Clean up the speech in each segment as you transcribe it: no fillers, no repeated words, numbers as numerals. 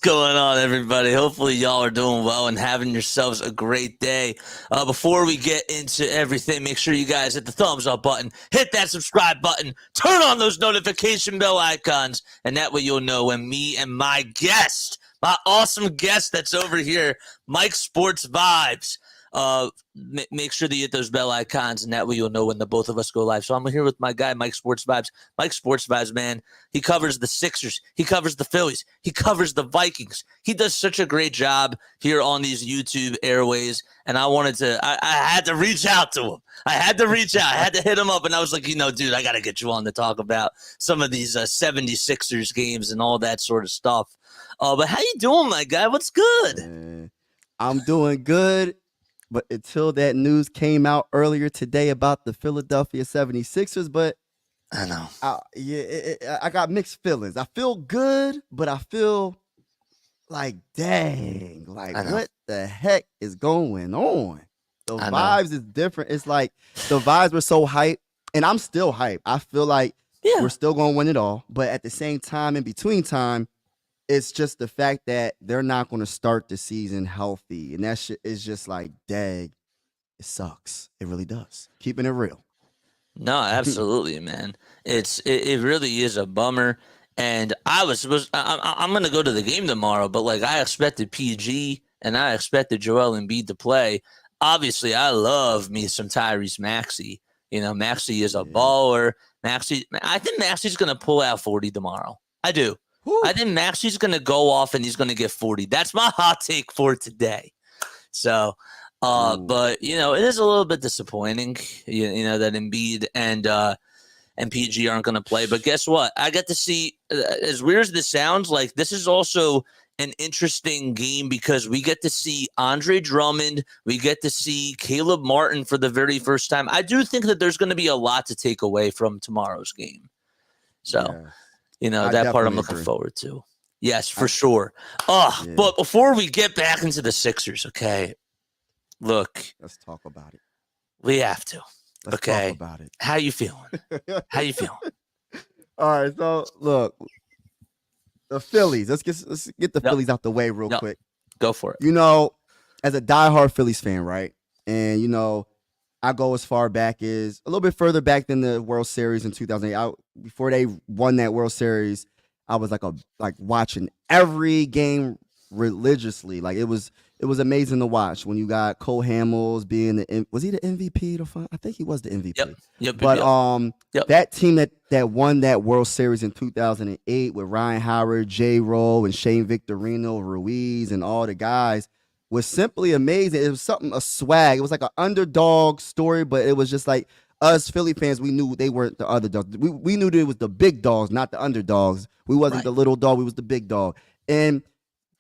going on, everybody? Hopefully y'all are doing well and having yourselves a great day. Before we get into everything, make sure you guys hit the thumbs up button, hit that subscribe button, turn on those notification bell icons, and that way you'll know when me and my guest, my awesome guest that's over here, Mike Sports Vibes, make sure to hit those bell icons, and that way you'll know when the both of us go live. So I'm here with my guy, Mike Sports Vibes. Mike Sports Vibes, man, he covers the Sixers, he covers the Phillies, he covers the Vikings. He does such a great job here on these YouTube airways, and I had to reach out to him. I had to hit him up, and I was like, dude, I got to get you on to talk about some of these 76ers games and all that sort of stuff. But how you doing, my guy? What's good? I'm doing good. But until that news came out earlier today about the Philadelphia 76ers, but I know. I got mixed feelings. I feel good, but I feel like, dang, like what the heck is going on? The vibes is different. It's like the vibes were so hyped, and I'm still hyped. I feel like we're still going to win it all. But at the same time, in between time, it's just the fact that they're not going to start the season healthy. And that shit is just like, dang, it sucks. It really does. Keeping it real. No, absolutely, man. It really is a bummer. And I'm going to go to the game tomorrow, but like I expected PG and I expected Joel Embiid to play. Obviously, I love me some Tyrese Maxey. Maxey is a baller. I think Maxey's going to pull out 40 tomorrow. I do. I think Maxey's going to go off and he's going to get 40. That's my hot take for today. So, but, it is a little bit disappointing, that Embiid and PG aren't going to play. But guess what? I get to see, as weird as this sounds, like this is also an interesting game because we get to see Andre Drummond. We get to see Caleb Martin for the very first time. I do think that there's going to be a lot to take away from tomorrow's game. So. Yeah. That part I'm looking forward to. Yes, for sure. But before we get back into the Sixers, okay, look. Let's talk about it. We have to. Let's talk about it. How you feeling? All right, so look, the Phillies. Let's get the Phillies out the way real quick. Go for it. As a diehard Phillies fan, right? And, I go as far back as a little bit further back than the World Series in 2008. Before they won that World Series, I was like watching every game religiously. Like it was amazing to watch when you got Cole Hamels being was he the MVP? I think he was the MVP. Yep. But that team that won that World Series in 2008 with Ryan Howard, J. Rowe, and Shane Victorino, Ruiz, and all the guys was simply amazing. It was a swag. It was like an underdog story, but it was just like us Philly fans, we knew they weren't the underdogs. We knew that it was the big dogs, not the underdogs. We wasn't the little dog. We was the big dog. And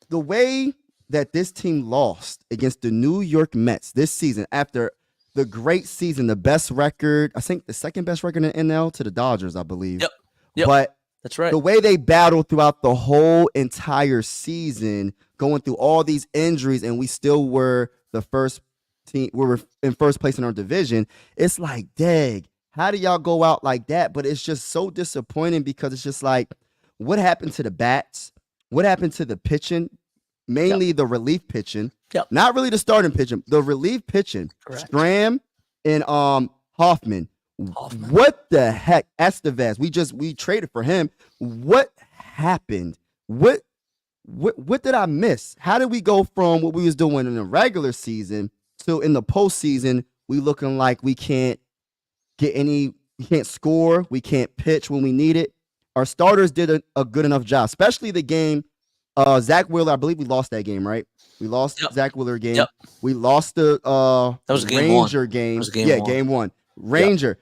the way that this team lost against the New York Mets this season, after the great season, the best record, I think the second best record in NL to the Dodgers, I believe. Yep. But that's right. The way they battled throughout the whole entire season, going through all these injuries, and we still were the first team. We were in first place in our division. It's like, dang, how do y'all go out like that? But it's just so disappointing because it's just like, what happened to the bats? What happened to the pitching? Mainly the relief pitching. Not really the starting pitching. The relief pitching. Correct. Stram and Hoffman. What the heck? Estevez. We traded for him. What happened? What did I miss? How did we go from what we was doing in the regular season to in the postseason, we looking like we can't score, we can't pitch when we need it. Our starters did a good enough job, especially the game. Zach Wheeler, I believe we lost that game, right? We lost Zach Wheeler game. We lost the that was Ranger game. Game one. Ranger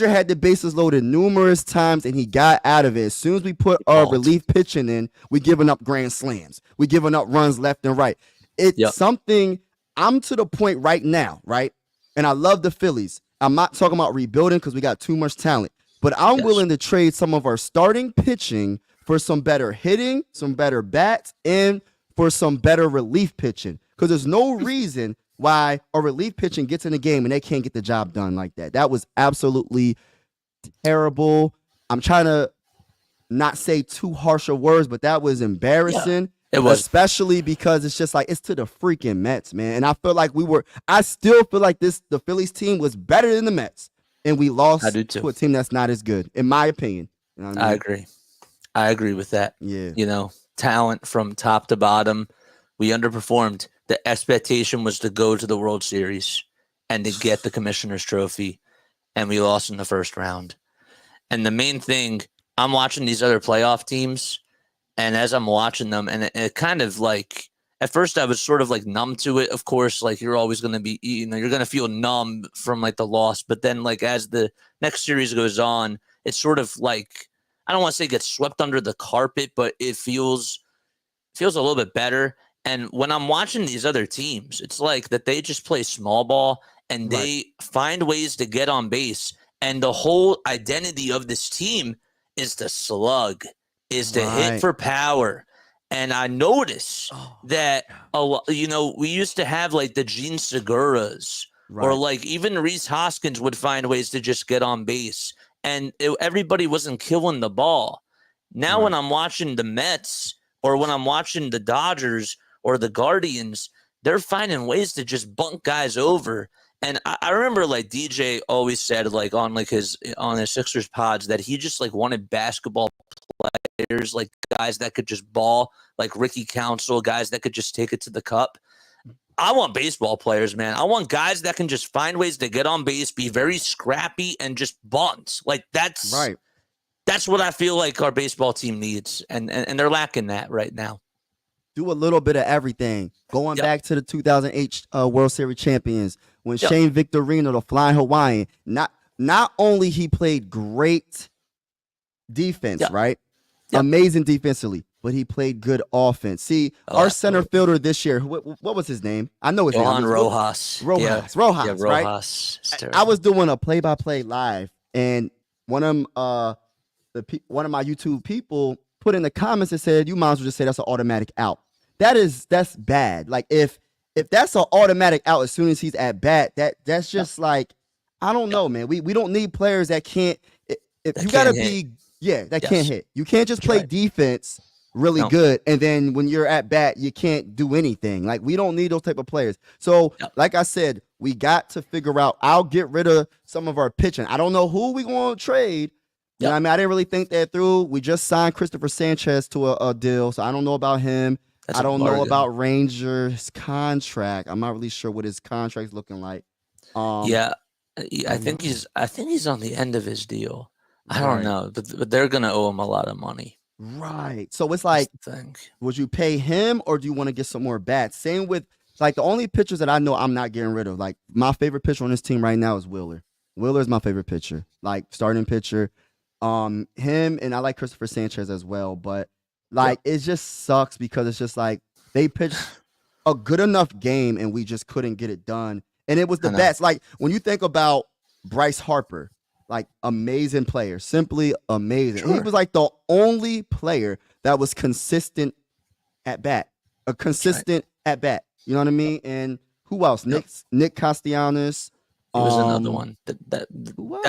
had the bases loaded numerous times, and he got out of it. As soon as we put our relief pitching in, we giving up grand slams. We giving up runs left and right. It's something. I'm to the point right now, right? And I love the Phillies. I'm not talking about rebuilding because we got too much talent, but I'm willing to trade some of our starting pitching for some better hitting, some better bats, and for some better relief pitching. Because there's no reason why a relief pitching gets in the game and they can't get the job done like that. That was absolutely terrible. I'm trying to not say too harsh of words, but that was embarrassing. It was. Especially because it's just like, it's to the freaking Mets, man. And I feel like I still feel like the Phillies team was better than the Mets. And we lost to a team that's not as good, in my opinion. You know what I mean? I agree. I agree with that. Yeah. You know, talent from top to bottom. We underperformed. The expectation was to go to the World Series and to get the Commissioner's Trophy. And we lost in the first round. And the main thing, I'm watching these other playoff teams. And as I'm watching them, and it kind of like, at first I was sort of like numb to it. Of course, like you're always going to be, you know, you're going to feel numb from like the loss. But then like as the next series goes on, it's sort of like, I don't want to say it gets swept under the carpet, but it feels a little bit better. And when I'm watching these other teams, it's like that they just play small ball and they find ways to get on base. And the whole identity of this team is to slug, is to hit for power. And I notice that, you know, we used to have like the Gene Seguras or like even Reese Hoskins would find ways to just get on base. And everybody wasn't killing the ball. Now when I'm watching the Mets or when I'm watching the Dodgers or the Guardians, they're finding ways to just bunk guys over. And I remember like DJ always said like on his Sixers pods that he just like wanted basketball players, like guys that could just ball, like Ricky Council, guys that could just take it to the cup. I want baseball players, man. I want guys that can just find ways to get on base, be very scrappy, and just bunt. Like that's what I feel like our baseball team needs, and they're lacking that right now. Do a little bit of everything. Going back to the 2008 World Series champions, when Shane Victorino, the Flying Hawaiian, not only he played great defense, right? Amazing defensively, but he played good offense. See, our center fielder this year, what was his name? I know his name. Rojas. Rojas, Rojas, right? I was doing a play-by-play live, and one of my YouTube people put in the comments and said, "You might as well just say that's an automatic out." That's bad. Like if that's an automatic out as soon as he's at bat, that's just like, I don't know, man. We don't need players that can't. If you gotta be, can't hit. You can't just play defense really good, and then when you're at bat, you can't do anything. Like we don't need those type of players. So, like I said, we got to figure out. I'll get rid of some of our pitching. I don't know who we going to trade. You know what I mean, I didn't really think that through. We just signed Christopher Sanchez to a deal, so I don't know about him. I don't know about Ranger's contract. I'm not really sure what his contract's looking like. I think he's on the end of his deal. I don't know, but they're gonna owe him a lot of money. Right. So it's like, would you pay him or do you want to get some more bats? Same with like the only pitchers that I know I'm not getting rid of. Like my favorite pitcher on this team right now is Wheeler. Wheeler is my favorite pitcher, like starting pitcher. Him, and I like Christopher Sanchez as well, but like it just sucks because it's just like they pitched a good enough game and we just couldn't get it done. And it was the best. Like when you think about Bryce Harper, like amazing player, simply amazing. He was like the only player that was consistent at bat, at bat. You know what I mean? And who else? Nick Castellanos. He was another one. That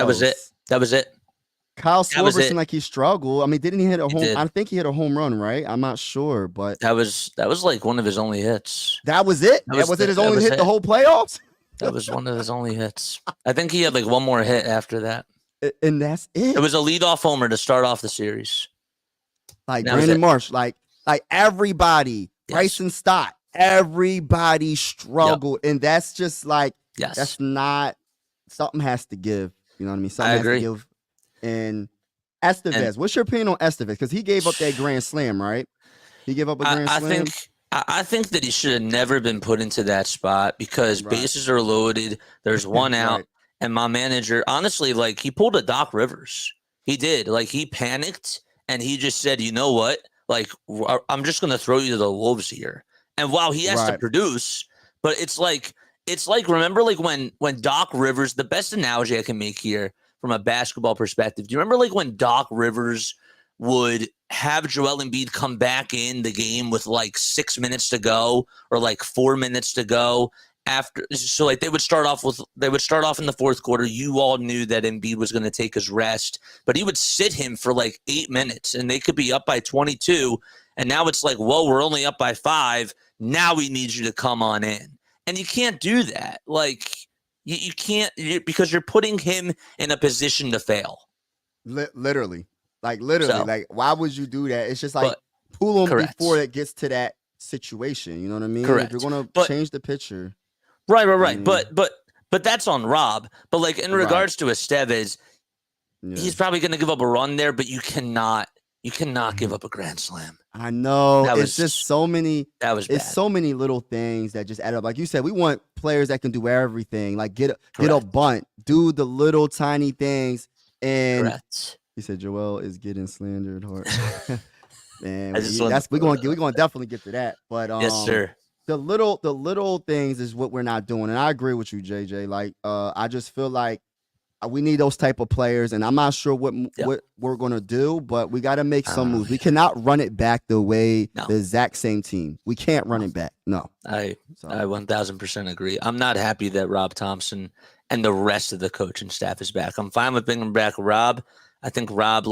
was it. That was it. Kyle Schwarber seemed like he struggled. I mean, didn't he hit a home? I think he hit a home run, right? I'm not sure, but that was like one of his only hits. That was it. Was it his only hit the whole playoffs? That was one of his only hits. I think he had like one more hit after that, and that's it. It was a leadoff homer to start off the series. Like Brandon Marsh, like everybody, Bryson Stott, everybody struggled, and that's just like that's not something has to give. You know what I mean? Something has to give. And Estevez, what's your opinion on Estevez? Because he gave up that grand slam, right? He gave up a grand slam. I think that he should have never been put into that spot because bases are loaded. There's one out, and my manager, honestly, like he pulled a Doc Rivers. He did. Like he panicked and he just said, "You know what? Like I'm just gonna throw you to the wolves here." And while he has to produce, but it's like remember like when Doc Rivers. The best analogy I can make here, from a basketball perspective, do you remember like when Doc Rivers would have Joel Embiid come back in the game with like 6 minutes to go or like 4 minutes to go, after. So like they would start off in the fourth quarter. You all knew that Embiid was going to take his rest, but he would sit him for like 8 minutes, and they could be up by 22. And now it's like, whoa, we're only up by 5. Now we need you to come on in. And you can't do that. Like, you can't, because you're putting him in a position to fail. Literally. Like, why would you do that? It's just like, pull him before it gets to that situation. You know what I mean? Correct. If you're going to change the picture. Right. I mean, but that's on Rob. But, like, in regards to Estevez, he's probably going to give up a run there, but you cannot give up a grand slam. I know. It's just so many. That was bad. It's so many little things that just add up. Like you said, we want players that can do everything. Like get a bunt, do the little tiny things. And he said Joel is getting slandered hard. Man, we're gonna definitely get to that. But yes, sir. The little things is what we're not doing. And I agree with you, JJ. Like I just feel like we need those type of players, and I'm not sure what we're gonna do, but we got to make some moves. We cannot run it back the exact same team. We can't run it back. No, I 1000% agree. I'm not happy that Rob Thompson and the rest of the coaching staff is back. I'm fine with bringing back Rob. I think Rob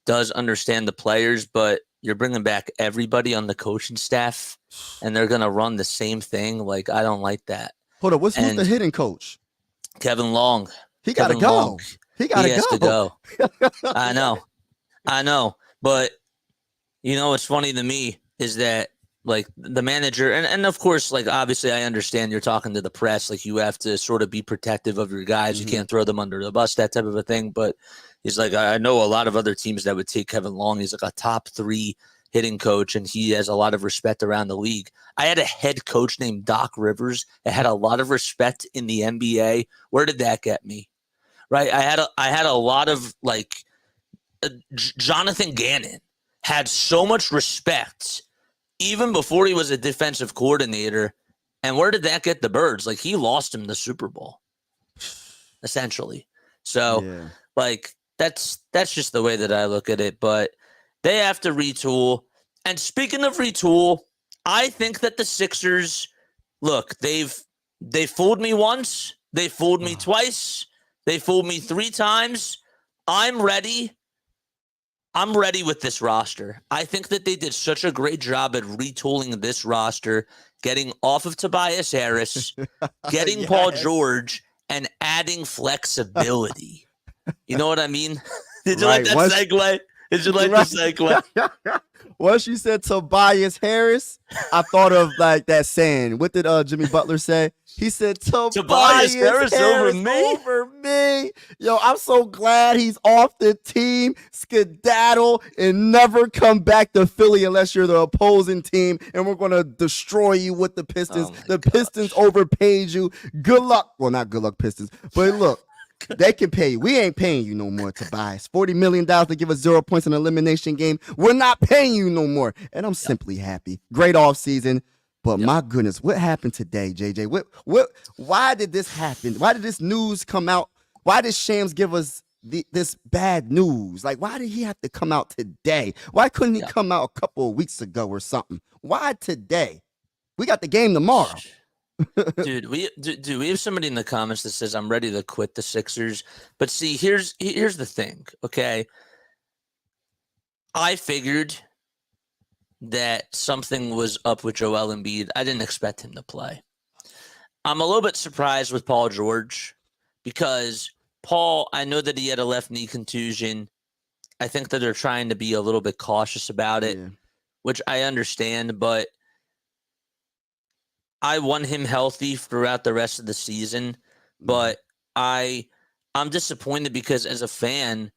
does understand the players, but you're bringing back everybody on the coaching staff, and they're gonna run the same thing. Like, I don't like that. Hold on, who's the hitting coach? Kevin Long. He got to go. He has to go. I know. But, what's funny to me is that, like, the manager, and of course, like, obviously I understand you're talking to the press. Like, you have to sort of be protective of your guys. Mm-hmm. You can't throw them under the bus, that type of a thing. But he's like, I know a lot of other teams that would take Kevin Long. He's like a top 3 hitting coach, and he has a lot of respect around the league. I had a head coach named Doc Rivers that had a lot of respect in the NBA. Where did that get me? Right? I had a lot of, like, Jonathan Gannon had so much respect even before he was a defensive coordinator. And where did that get the birds? Like, he lost him the Super Bowl, essentially. So, like, that's just the way that I look at it. But they have to retool. And speaking of retool, I think that the Sixers, look, they fooled me once. They fooled me twice. They fooled me 3 times. I'm ready. I'm ready with this roster. I think that they did such a great job at retooling this roster, getting off of Tobias Harris, getting Paul George, and adding flexibility. You know what I mean? Did you like that segue? Did you like the segue? Once you said Tobias Harris, I thought of like that saying. What did Jimmy Butler say? He said Tobias Harris over me. Yo, I'm so glad he's off the team, skedaddle, and never come back to Philly unless you're the opposing team, and we're going to destroy you with the Pistons. Pistons overpaid you. Good luck. Well, not good luck, Pistons. But look. They can pay you. We ain't paying you no more, Tobias. $40 million to give us 0 points in an elimination game. We're not paying you no more. And I'm simply happy. Great offseason. But my goodness, what happened today, JJ? Why did this happen? Why did this news come out? Why did Shams give us this bad news? Like, why did he have to come out today? Why couldn't he come out a couple of weeks ago or something? Why today? We got the game tomorrow. Dude, we have somebody in the comments that says I'm ready to quit the Sixers. But see, here's the thing, okay? I figured that something was up with Joel Embiid. I didn't expect him to play. I'm a little bit surprised with Paul George because Paul, I know that he had a left knee contusion. I think that they're trying to be a little bit cautious about it, which I understand, but I want him healthy throughout the rest of the season, but I'm disappointed because as a fan,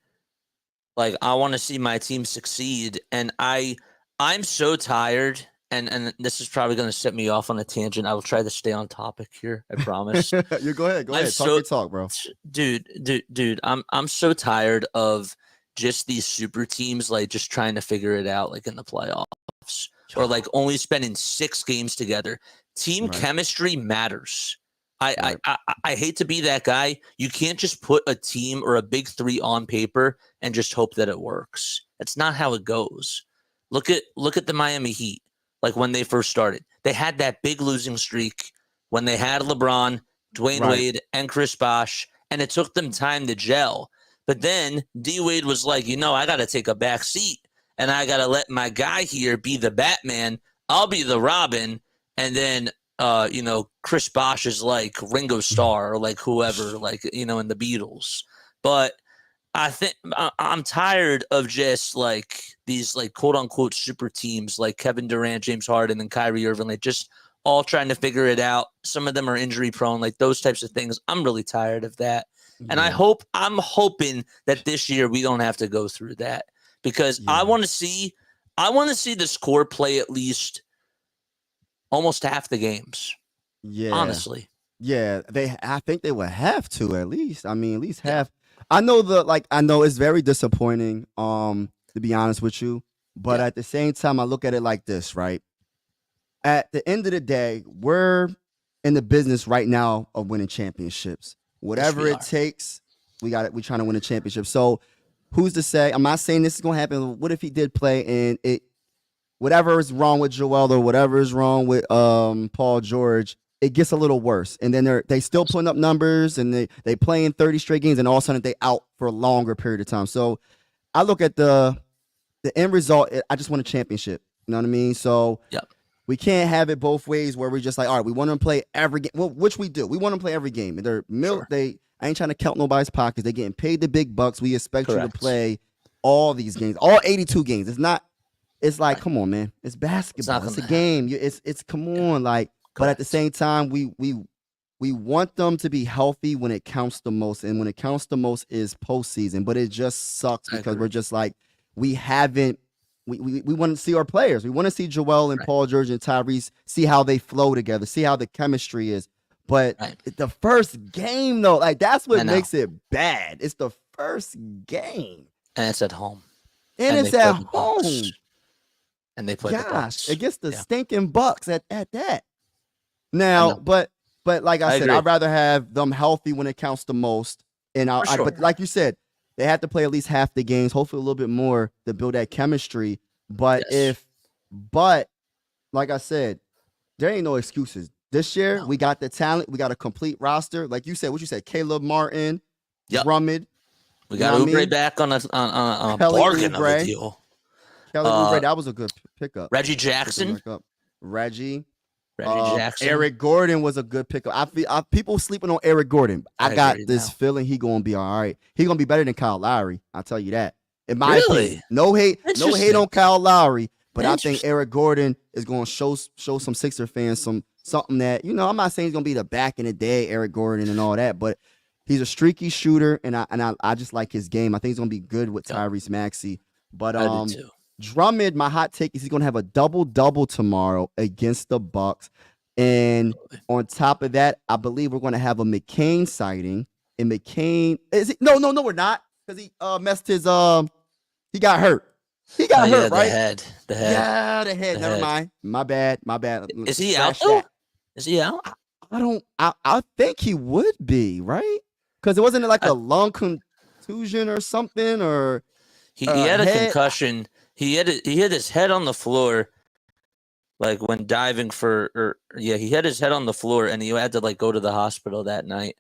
like, I want to see my team succeed, and I'm so tired, and this is probably going to set me off on a tangent. I will try to stay on topic here, I promise. You go ahead. Talk your talk, bro. Dude, I'm so tired of just these super teams, like, just trying to figure it out, like, in the playoffs, or like only spending 6 games together. Team chemistry matters. I hate to be that guy. You can't just put a team or a big 3 on paper and just hope that it works. That's not how it goes. Look at the Miami Heat. Like, when they first started, they had that big losing streak. when they had LeBron, Dwayne Wade, and Chris Bosh, and it took them time to gel. But then D-Wade was like, I got to take a back seat, and I got to let my guy here be the Batman. I'll be the Robin, and then Chris Bosh is like Ringo Starr or like whoever, like, in the Beatles. But I think I'm tired of just like these like quote unquote super teams like Kevin Durant, James Harden, and Kyrie Irving, like just all trying to figure it out. Some of them are injury prone, like those types of things. I'm really tired of that. And I'm hoping that this year we don't have to go through that, because I want to see this core play at least almost half the games. Yeah. Honestly. Yeah. I think they would have to at least. I mean, at least half. I know it's very disappointing, to be honest with you. But at the same time, I look at it like this, right? At the end of the day, we're in the business right now of winning championships. Whatever it takes, we're trying to win a championship. So who's to say? I'm not saying this is going to happen. What if he did play and whatever is wrong with Joel or whatever is wrong with Paul George, it gets a little worse. And then they still putting up numbers, and they playing 30 straight games, and all of a sudden they out for a longer period of time. So I look at the end result. I just want a championship. You know what I mean? So we can't have it both ways where we're just like, all right, we want to play every game. Well, which we do. We want to play every game. I ain't trying to count nobody's pockets. They're getting paid the big bucks. We expect you to play all these games, all 82 games. It's like, come on, man. It's basketball. It's a game. It's come on, like. But at the same time, we want them to be healthy when it counts the most, and when it counts the most is postseason. But it just sucks because we're just like we want to see our players. We want to see Joel and Paul George and Tyrese, see how they flow together, see how the chemistry is. But the first game, though, like that's what makes it bad. It's the first game, and it's at home, and it's at home, and they play the Bucks against the stinking Bucks at that. Now, but like I said, I'd rather have them healthy when it counts the most. And but like you said, they have to play at least half the games, hopefully a little bit more to build that chemistry. But like I said, there ain't no excuses. This year, we got the talent. We got a complete roster. Like you said, Caleb Martin, Drummond. We got Oubre back on a bargain of a deal. Kelly Oubre, that was a good pickup. Reggie Jackson. Reggie Jackson. Eric Gordon was a good pickup. People sleeping on Eric Gordon. I got this feeling he gonna be all right. He gonna be better than Kyle Lowry. I'll tell you that. In my opinion, no hate on Kyle Lowry, but I think Eric Gordon is gonna show some Sixer fans something that I'm not saying he's gonna be the back in the day Eric Gordon and all that, but he's a streaky shooter, and I just like his game. I think he's gonna be good with Tyrese Maxey. But I do too. Drummond, my hot take is he's going to have a double-double tomorrow against the Bucks. And on top of that, I believe we're going to have a McCain sighting. And McCain no, we're not, because he messed his he got hurt. He got hurt, right? The head. Yeah, the head. Never mind. My bad. Is he out though? Is he out? I think he would be, right? Because it wasn't like a lung contusion or something, or he had a concussion. He had his head on the floor, like when diving he had his head on the floor, and he had to like go to the hospital that night.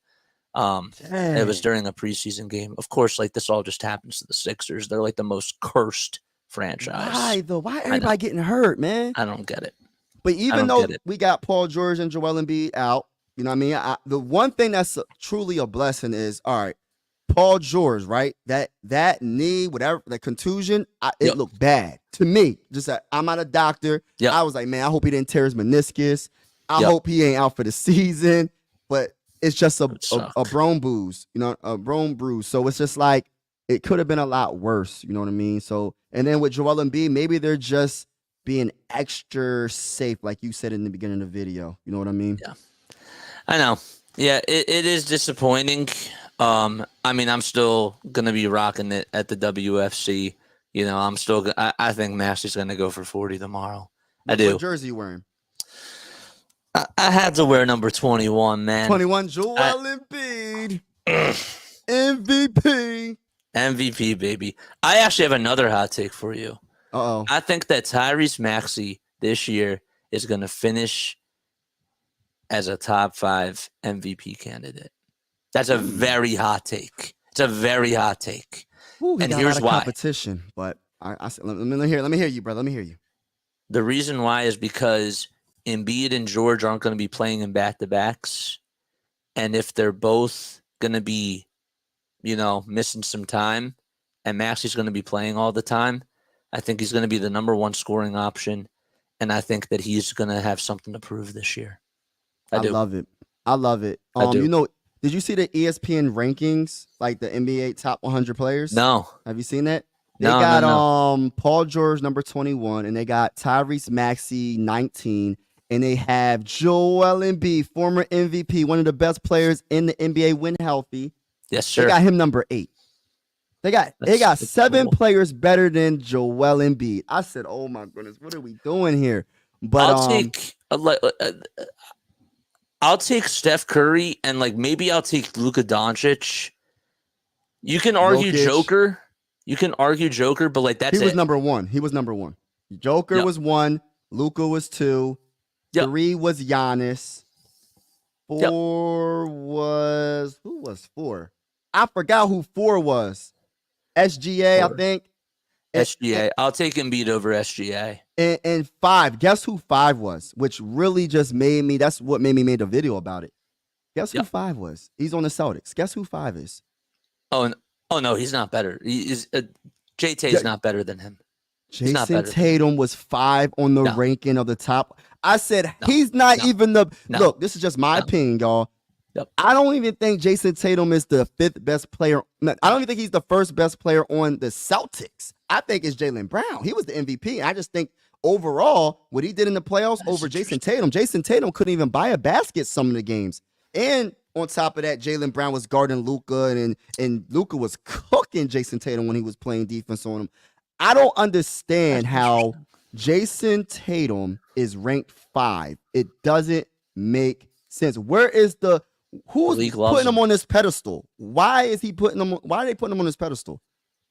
It was during a preseason game. Of course, like this all just happens to the Sixers. They're like the most cursed franchise. Why though? Why everybody getting hurt, man? I don't get it. But even though we got Paul George and Joel Embiid out, you know what I mean? The one thing that's truly a blessing is, all right, Paul George, right? That knee, whatever, the contusion, it looked bad to me. Just I'm not a doctor. I was like, man, I hope he didn't tear his meniscus. I hope he ain't out for the season. But it's just a bone bruise, a bone bruise. So it's just like it could have been a lot worse. You know what I mean? So, and then with Joel Embiid, maybe they're just being extra safe, like you said in the beginning of the video. You know what I mean? Yeah, I know. Yeah, it is disappointing. I mean, I'm still gonna be rocking it at the WFC. I think Maxey's gonna go for 40 tomorrow. I do. What jersey you wearing? I had to wear number 21, man. 21, Joel Embiid, MVP, baby. I actually have another hot take for you. Uh-oh. I think that Tyrese Maxey this year is gonna finish as a top 5 MVP candidate. That's a very hot take. It's a very hot take. Ooh, and here's why. Competition, but I said, let me hear you, brother. Let me hear you. The reason why is because Embiid and George aren't going to be playing in back-to-backs. And if they're both going to be, missing some time, and Maxey's going to be playing all the time, I think he's going to be the number 1 scoring option. And I think that he's going to have something to prove this year. I love it. I love it. Did you see the ESPN rankings, like the NBA top 100 players? No. Have you seen that? They got Paul George number 21, and they got Tyrese Maxey 19, and they have Joel Embiid, former MVP, one of the best players in the NBA when healthy. Yes, sir. They got him number 8. They got 7 players better than Joel Embiid. I said, "Oh my goodness, what are we doing here?" But I'll take Steph Curry, and maybe I'll take Luka Doncic. You can argue Joker. You can argue Joker, but that's he was number 1. He was number 1. Joker was 1. Luka was 2. 3 was Giannis. 4 was who was 4? I forgot who 4 was. SGA, 4. I think. SGA. I'll take Embiid over SGA. And 5. Guess who 5 was? Which really just made me. That's what made me make a video about it. Guess who 5 was? He's on the Celtics. Guess who 5 is? Oh no, he's not better. JT's not better than him. Jason Tatum was 5 on the ranking of the top. I said he's not even the. Look, this is just my opinion, y'all. Yep. I don't even think Jason Tatum is the 5th best player. I don't even think he's the 1st best player on the Celtics. I think it's Jaylen Brown. He was the MVP. I just think overall, what he did in the playoffs over Jason Tatum couldn't even buy a basket some of the games. And on top of that, Jaylen Brown was guarding Luka, and Luka was cooking Jason Tatum when he was playing defense on him. I don't understand how Jason Tatum is ranked 5. It doesn't make sense. Where is who's putting him on this pedestal? Why are they putting him on this pedestal?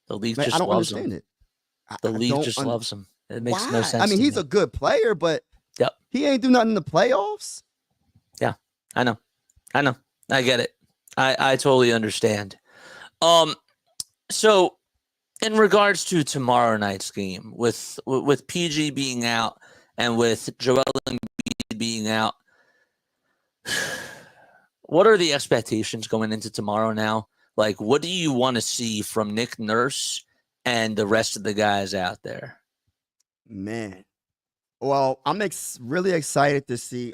The league just I don't loves understand him. it. The league just loves him. It makes no sense. I mean, he's a good player, but he ain't do nothing in the playoffs. Yeah, I know. I get it. I totally understand. So in regards to tomorrow night's game, with PG being out and with Joel Embiid being out, what are the expectations going into tomorrow now? What do you want to see from Nick Nurse and the rest of the guys out there? Man. Well, I'm really excited to see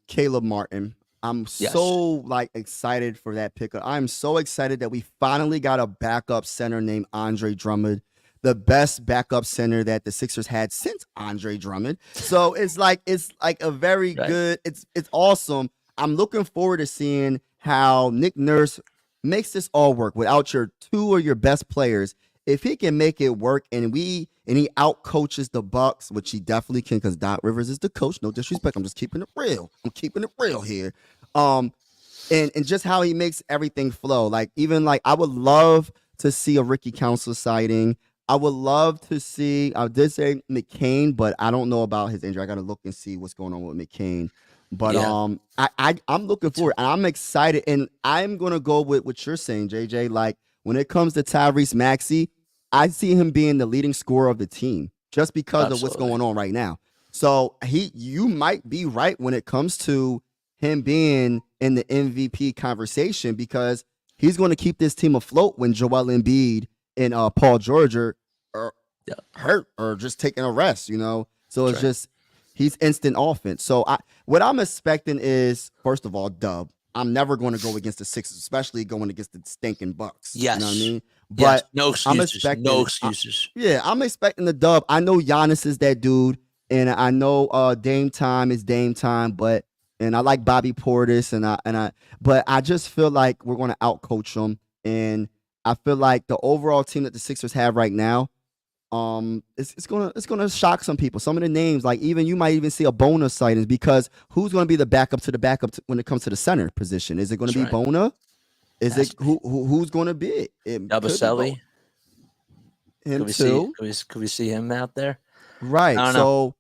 Caleb Martin. I'm so excited for that pickup. I'm so excited that we finally got a backup center named Andre Drummond, the best backup center that the Sixers had since Andre Drummond. So it's a very good. It's awesome. I'm looking forward to seeing how Nick Nurse makes this all work without your 2 of your best players. If he can make it work and he out coaches the Bucks, which he definitely can, because Doc Rivers is the coach. No disrespect. I'm just keeping it real. I'm keeping it real here. And just how he makes everything flow. I would love to see a Ricky Council sighting. I would love to see, I did say McCain, but I don't know about his injury. I got to look and see what's going on with McCain. But I'm looking forward, and I'm excited, and I'm going to go with what you're saying, JJ. When it comes to Tyrese Maxey, I see him being the leading scorer of the team just because of what's going on right now. So you might be right when it comes to him being in the MVP conversation, because he's going to keep this team afloat when Joel Embiid and Paul George are hurt or just taking a rest, So it's just he's instant offense. So what I'm expecting is, first of all, dub. I'm never going to go against the Sixers, especially going against the stinking Bucks. Yes. You know what I mean? But no excuses. No excuses. I'm expecting the dub. I know Giannis is that dude, and I know Dame Time is Dame Time, and I like Bobby Portis, but I just feel like we're going to outcoach them, and I feel like the overall team that the Sixers have right now, it's gonna shock some people. Some of the names, you might even see a Bona sighting, because who's going to be the backup to the backup when it comes to the center position? Is it going to be Bona? Is it who's going to be it? Yabusele? Him too. Could we see him out there? Right. So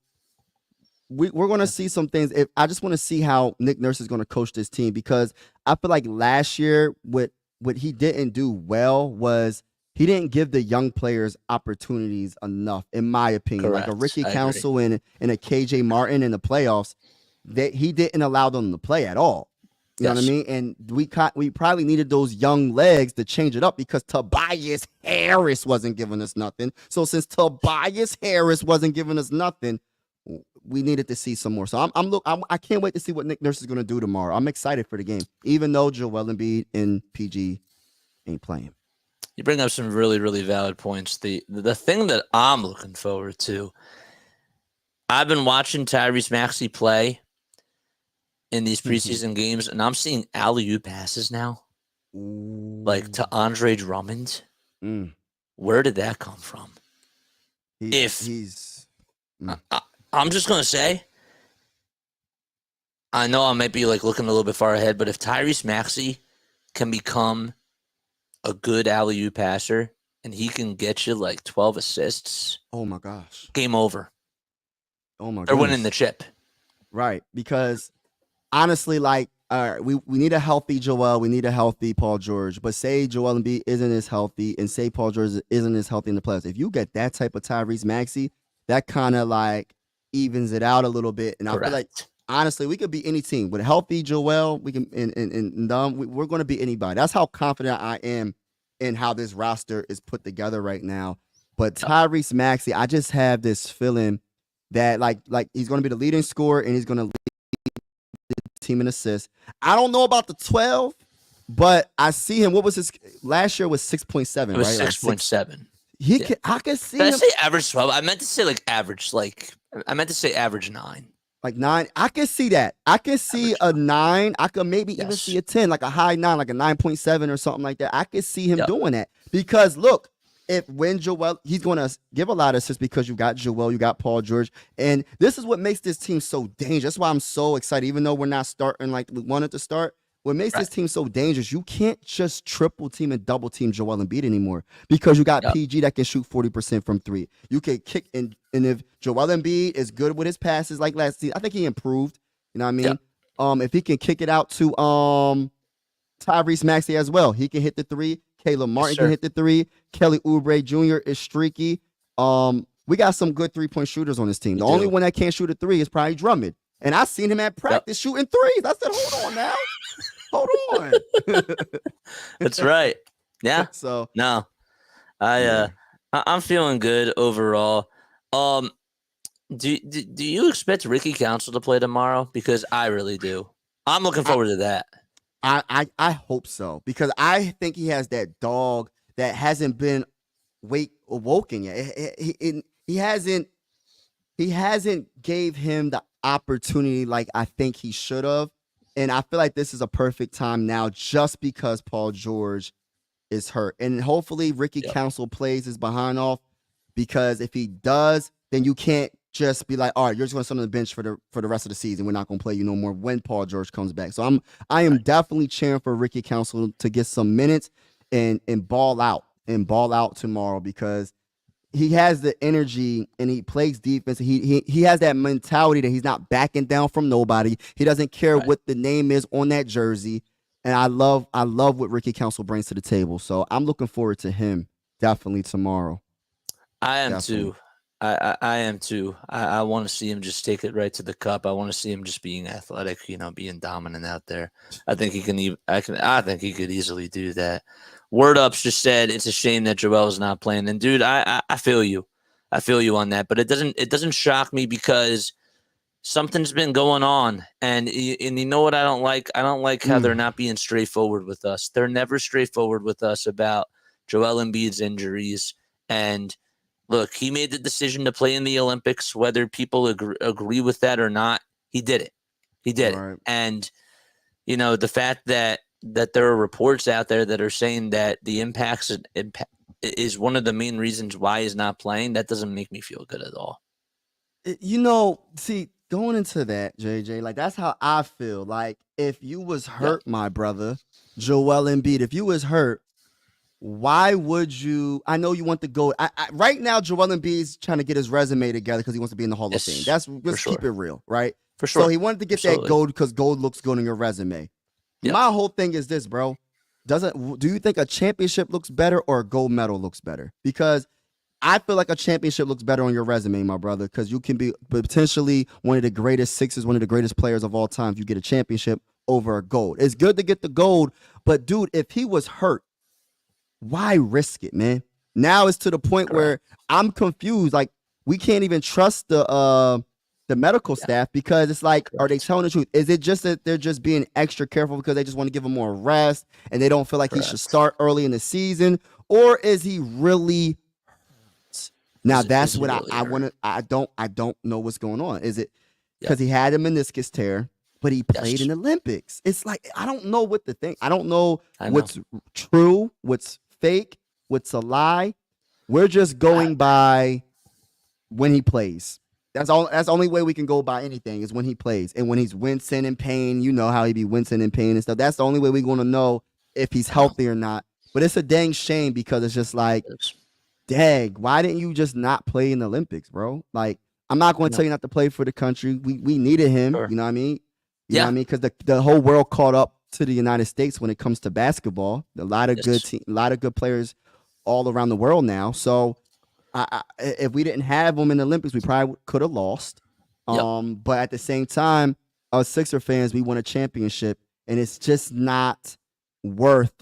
we're going to see some things. I just want to see how Nick Nurse is going to coach this team, because I feel like last year what he didn't do well was he didn't give the young players opportunities enough, in my opinion. Correct. Like a Ricky Council and a KJ Martin in the playoffs, that he didn't allow them to play at all. You know what I mean? And we probably needed those young legs to change it up, because Tobias Harris wasn't giving us nothing. So since Tobias Harris wasn't giving us nothing, we needed to see some more. So I can't wait to see what Nick Nurse is going to do tomorrow. I'm excited for the game, even though Joel Embiid and PG ain't playing. You bring up some really, really valid points. The thing that I'm looking forward to, I've been watching Tyrese Maxey play in these preseason games, and I'm seeing alley-oop passes now, like to Andre Drummond. Where did that come from? I'm just going to say, I know I might be like looking a little bit far ahead, but if Tyrese Maxey can become a good alley-oop passer and he can get you like 12 assists, oh my gosh, game over. Oh my gosh, they're winning the chip. Right, because honestly, like, all right, we need a healthy Joel, we need a healthy Paul George, but say Joel Embiid isn't as healthy, and say Paul George isn't as healthy in the playoffs. If you get that type of Tyrese Maxey, that kind of like evens it out a little bit. And Correct. I feel like, honestly, we could be any team with a healthy Joel. We can, we're going to be anybody. That's how confident I am in how this roster is put together right now. But Tyrese Maxey, I just have this feeling that like he's going to be the leading scorer, and he's going to lead the team in assists. I don't know about the 12, but I see him. What was his last year? Was 6.7, right? 6.7. I could see Did him. I say average 12? I meant to say like average, I meant to say average 9. Like 9. I can see that. I can see average a 9. I could maybe even see a 10, like a high 9, like a 9.7 or something like that. I could see him doing that, because look, when Joel, he's going to give a lot of assists, because you got Joel, you got Paul George, and this is what makes this team so dangerous. That's why I'm so excited, even though we're not starting like we wanted to start. What makes this team so dangerous, you can't just triple team and double team Joel Embiid anymore, because you got PG that can shoot 40% from 3. You can kick, and if Joel Embiid is good with his passes like last season, I think he improved. You know what I mean? If he can kick it out to Tyrese Maxey as well, he can hit the 3. Caleb Martin can hit the 3. Kelly Oubre Jr. is streaky. We got some good 3-point shooters on this team. The only one that can't shoot a 3 is probably Drummond. And I seen him at practice shooting 3s. I said, hold on now. Hold on. That's right. Yeah. So no, I'm feeling good overall. Do you expect Ricky Council to play tomorrow? Because I really do. I'm looking forward to that. I hope so, because I think he has that dog that hasn't been awoken yet. He hasn't gave him the opportunity like I think he should have. And I feel like this is a perfect time now, just because Paul George is hurt. And hopefully Ricky Council plays his behind off, because if he does, then you can't just be like, all right, you're just going to sit on the bench for the rest of the season. We're not going to play you no more when Paul George comes back. So I am definitely cheering for Ricky Council to get some minutes and ball out tomorrow, because he has the energy and he plays defense. He has that mentality that he's not backing down from nobody. He doesn't care what the name is on that jersey. And I love what Ricky Council brings to the table. So I'm looking forward to him definitely tomorrow. I am too. I am too. I want to see him just take it right to the cup. I want to see him just being athletic, being dominant out there. I think he can. I think he could easily do that. Word Ups just said it's a shame that Joel is not playing. And dude, I feel you. I feel you on that. But it doesn't shock me, because something's been going on. And you know what I don't like? I don't like how they're not being straightforward with us. They're never straightforward with us about Joel Embiid's injuries. And look, he made the decision to play in the Olympics, whether people agree with that or not. He did it. He did it. And, the fact that there are reports out there that are saying that the impact is one of the main reasons why he's not playing, that doesn't make me feel good at all. See, going into that, JJ, like, that's how I feel. Like, if you was hurt, my brother, Joel Embiid, if you was hurt, why would you? I know you want the GOAT. Right now, Joel Embiid's trying to get his resume together because he wants to be in the Hall of Fame. Let's keep it real, right? For sure. So he wanted to get that gold because gold looks good on your resume. Yep. My whole thing is this, bro. Do you think a championship looks better or a gold medal looks better? Because I feel like a championship looks better on your resume, my brother, because you can be potentially one of the greatest Sixers, one of the greatest players of all time if you get a championship over a gold. It's good to get the gold, but dude, if he was hurt, why risk it, man? Now it's to the point where I'm confused. Like, we can't even trust the medical staff because it's like, are they telling the truth? Is it just that they're just being extra careful because they just want to give him more rest and they don't feel like he should start early in the season? Or is he really hurt? Now that's what I want to. I don't know what's going on. Is it because he had a meniscus tear, but he played in the Olympics? It's like, I don't know what to think. I don't know what's true, what's fake, what's a lie. We're just going by when he plays. That's the only way we can go by anything is when he plays. And when he's wincing in pain, you know how he be wincing in pain and stuff. That's the only way we're going to know if he's healthy or not. But it's a dang shame because it's just like, dang, why didn't you just not play in the Olympics, bro? Like, I'm not going to tell you not to play for the country. We needed him. You know what I mean? You know what I mean? Because the whole world caught up to the United States when it comes to basketball. A lot of a lot of good players all around the world now. So if we didn't have them in the Olympics, we probably could have lost. But at the same time, us Sixer fans, we won a championship, and it's just not worth.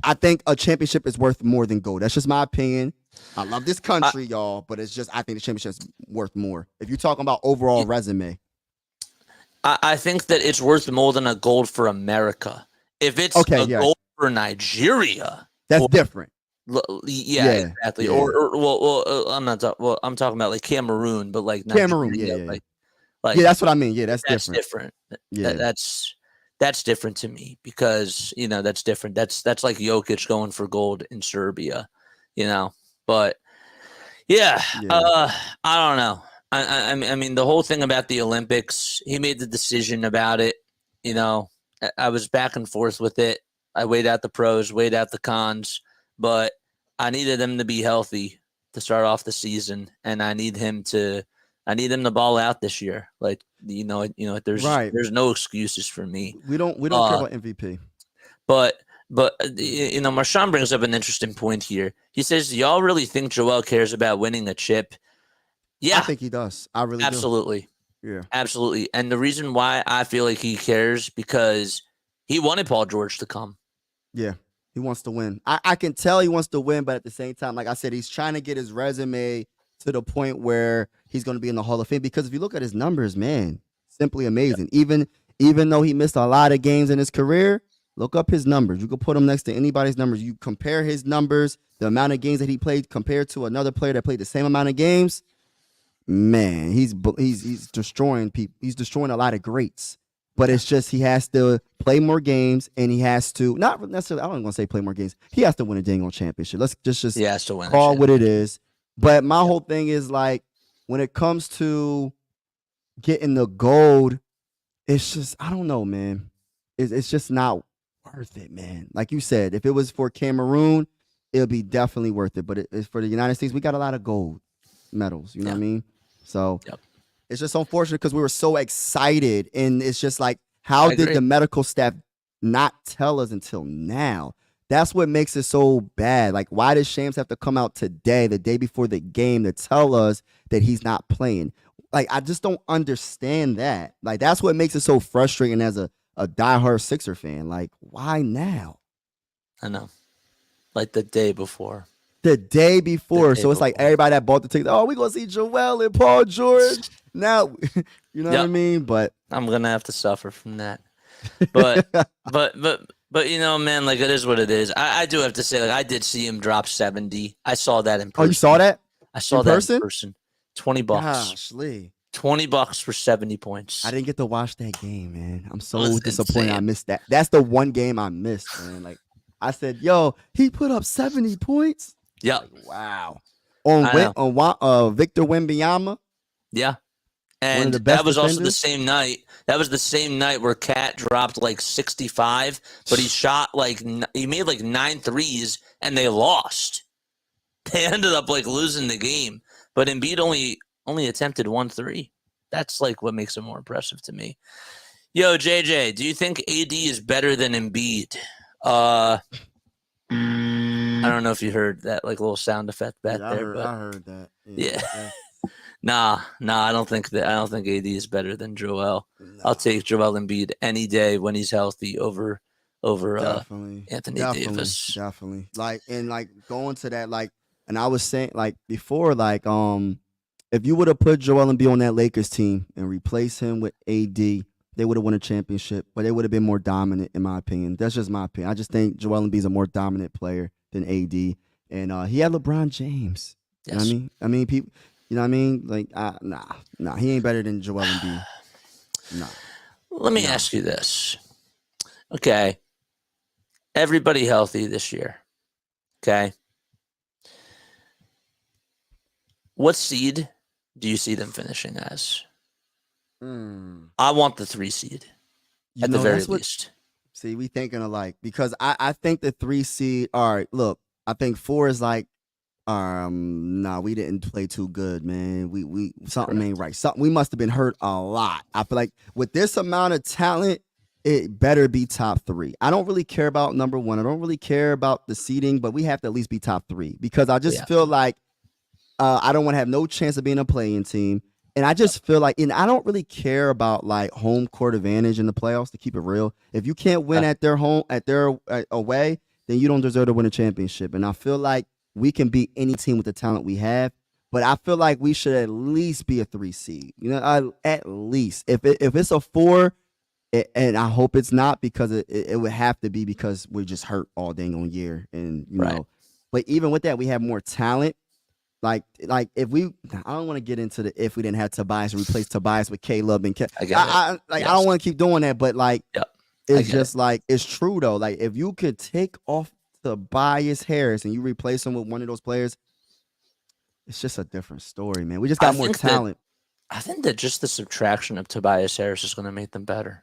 I think a championship is worth more than gold. That's just my opinion. I love this country, y'all, but it's just I think the championship is worth more. If you're talking about overall resume, I think that it's worth more than a gold for America. If it's a gold for Nigeria, that's different. Exactly. Yeah. I'm not talking. Well, I'm talking about like Cameroon, but like Cameroon, Nigeria, that's what I mean. Yeah, that's different. That's different to me because that's different. That's like Jokic going for gold in Serbia, But I don't know. I mean, the whole thing about the Olympics, he made the decision about it. I was back and forth with it. I weighed out the pros, weighed out the cons. But I needed him to be healthy to start off the season, and I need him to ball out this year. Like there's no excuses for me. We don't care about MVP. But Marshawn brings up an interesting point here. He says, "Y'all really think Joel cares about winning a chip?" Yeah, I think he does. I really absolutely. Do. Yeah, absolutely. And the reason why I feel like he cares because he wanted Paul George to come. Yeah. He wants to win. I can tell he wants to win, but at the same time, like I said, he's trying to get his resume to the point where he's going to be in the Hall of Fame. Because if you look at his numbers, man, simply amazing. Even though he missed a lot of games in his career, look up his numbers. You can put him next to anybody's numbers. You compare his numbers, the amount of games that he played compared to another player that played the same amount of games. Man, he's destroying people. He's destroying a lot of greats. But it's just he has to play more games, and he has to not necessarily. I don't want to say play more games. He has to win a dang on championship. Let's just he has to win call what it is. But my whole thing is like when it comes to getting the gold, it's just I don't know, man. It's just not worth it, man. Like you said, if it was for Cameroon, it'll be definitely worth it. But it's for the United States. We got a lot of gold medals. You know what I mean? So. It's just unfortunate because we were so excited, and it's just like, how did the medical staff not tell us until now? That's what makes it so bad. Like, why does Shams have to come out today, the day before the game, to tell us that he's not playing? Like, I just don't understand that. Like, that's what makes it so frustrating as a diehard Sixer fan. Like, why now? I know. Like the day before. The day before. So it's like everybody that bought the ticket, oh, we're going to see Joel and Paul George. Now, you know what I mean? But I'm going to have to suffer from that. But, man, like it is what it is. I do have to say, like, I did see him drop 70. I saw that in person. Oh, you saw that? I saw that in person. $20. Gosh, Lee. $20 for 70 points. I didn't get to watch that game, man. I'm so disappointed I missed that. That's the one game I missed, man. Like, I said, yo, he put up 70 points? Yeah. Like, wow. On Victor Wembanyama? Yeah. One of And the best that was also the defenders. same night. That was the same night where Cat dropped like 65, but he made like 9 threes and they lost. They ended up like losing the game. But Embiid only attempted 1 3. That's like what makes it more impressive to me. Yo, JJ, do you think AD is better than Embiid? I don't know if you heard that like little sound effect back there, but I heard that. yeah. Nah, I don't think that. I don't think AD is better than Joel. No. I'll take Joel Embiid any day when he's healthy over Anthony Davis. Definitely. Like going to that, like, and I was saying like before, like if you would have put Joel Embiid on that Lakers team and replace him with AD, they would have won a championship, but they would have been more dominant, in my opinion. That's just my opinion. I just think Joel Embiid is a more dominant player than AD, and he had LeBron James. Yes. You know what I mean? I mean, people. You know what I mean? Like, nah, he ain't better than Joel Embiid. Nah. Let me ask you this. Okay. Everybody healthy this year. Okay. What seed do you see them finishing as? I want the 3 seed at the very least. See, we thinking alike because I think the 3 seed. All right, look, I think 4 is like. We didn't play too good, man. We something ain't right. We must have been hurt a lot. I feel like with this amount of talent, it better be top 3. I don't really care about number 1. I don't really care about the seeding, but we have to at least be top 3 because I just feel like I don't want to have no chance of being a playing team. And I just feel like, and I don't really care about like home court advantage in the playoffs, to keep it real. If you can't win at their home, at their away, then you don't deserve to win a championship. And I feel like we can beat any team with the talent we have, but I feel like we should at least be a 3 seed. You know, at least if it's a 4, and I hope it's not because it would have to be because we're just hurt all dang on year, and you know. But even with that, we have more talent. Like if we, I don't want to get into if we didn't have Tobias and replace Tobias with Caleb and I don't want to keep doing that, but like it's just like it's true though. Like if you could take off Tobias Harris and you replace him with one of those players, it's just a different story, man. We just got more talent. I think that just the subtraction of Tobias Harris is going to make them better.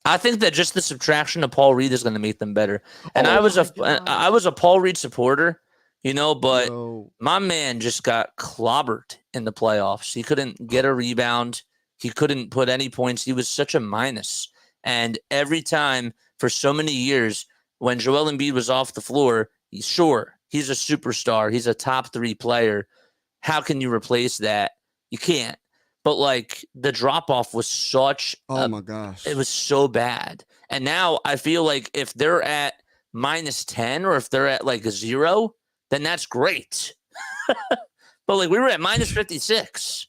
I think that just the subtraction of Paul Reed is going to make them better. And I was a Paul Reed supporter, you know, but my man just got clobbered in the playoffs. He couldn't get a rebound. He couldn't put any points. He was such a minus. And every time for so many years, when Joel Embiid was off the floor, he's a superstar. He's a top 3 player. How can you replace that? You can't. But like the drop off was such. Oh my gosh. It was so bad. And now I feel like if they're at -10 or if they're at like a 0, then that's great. But like we were at -56.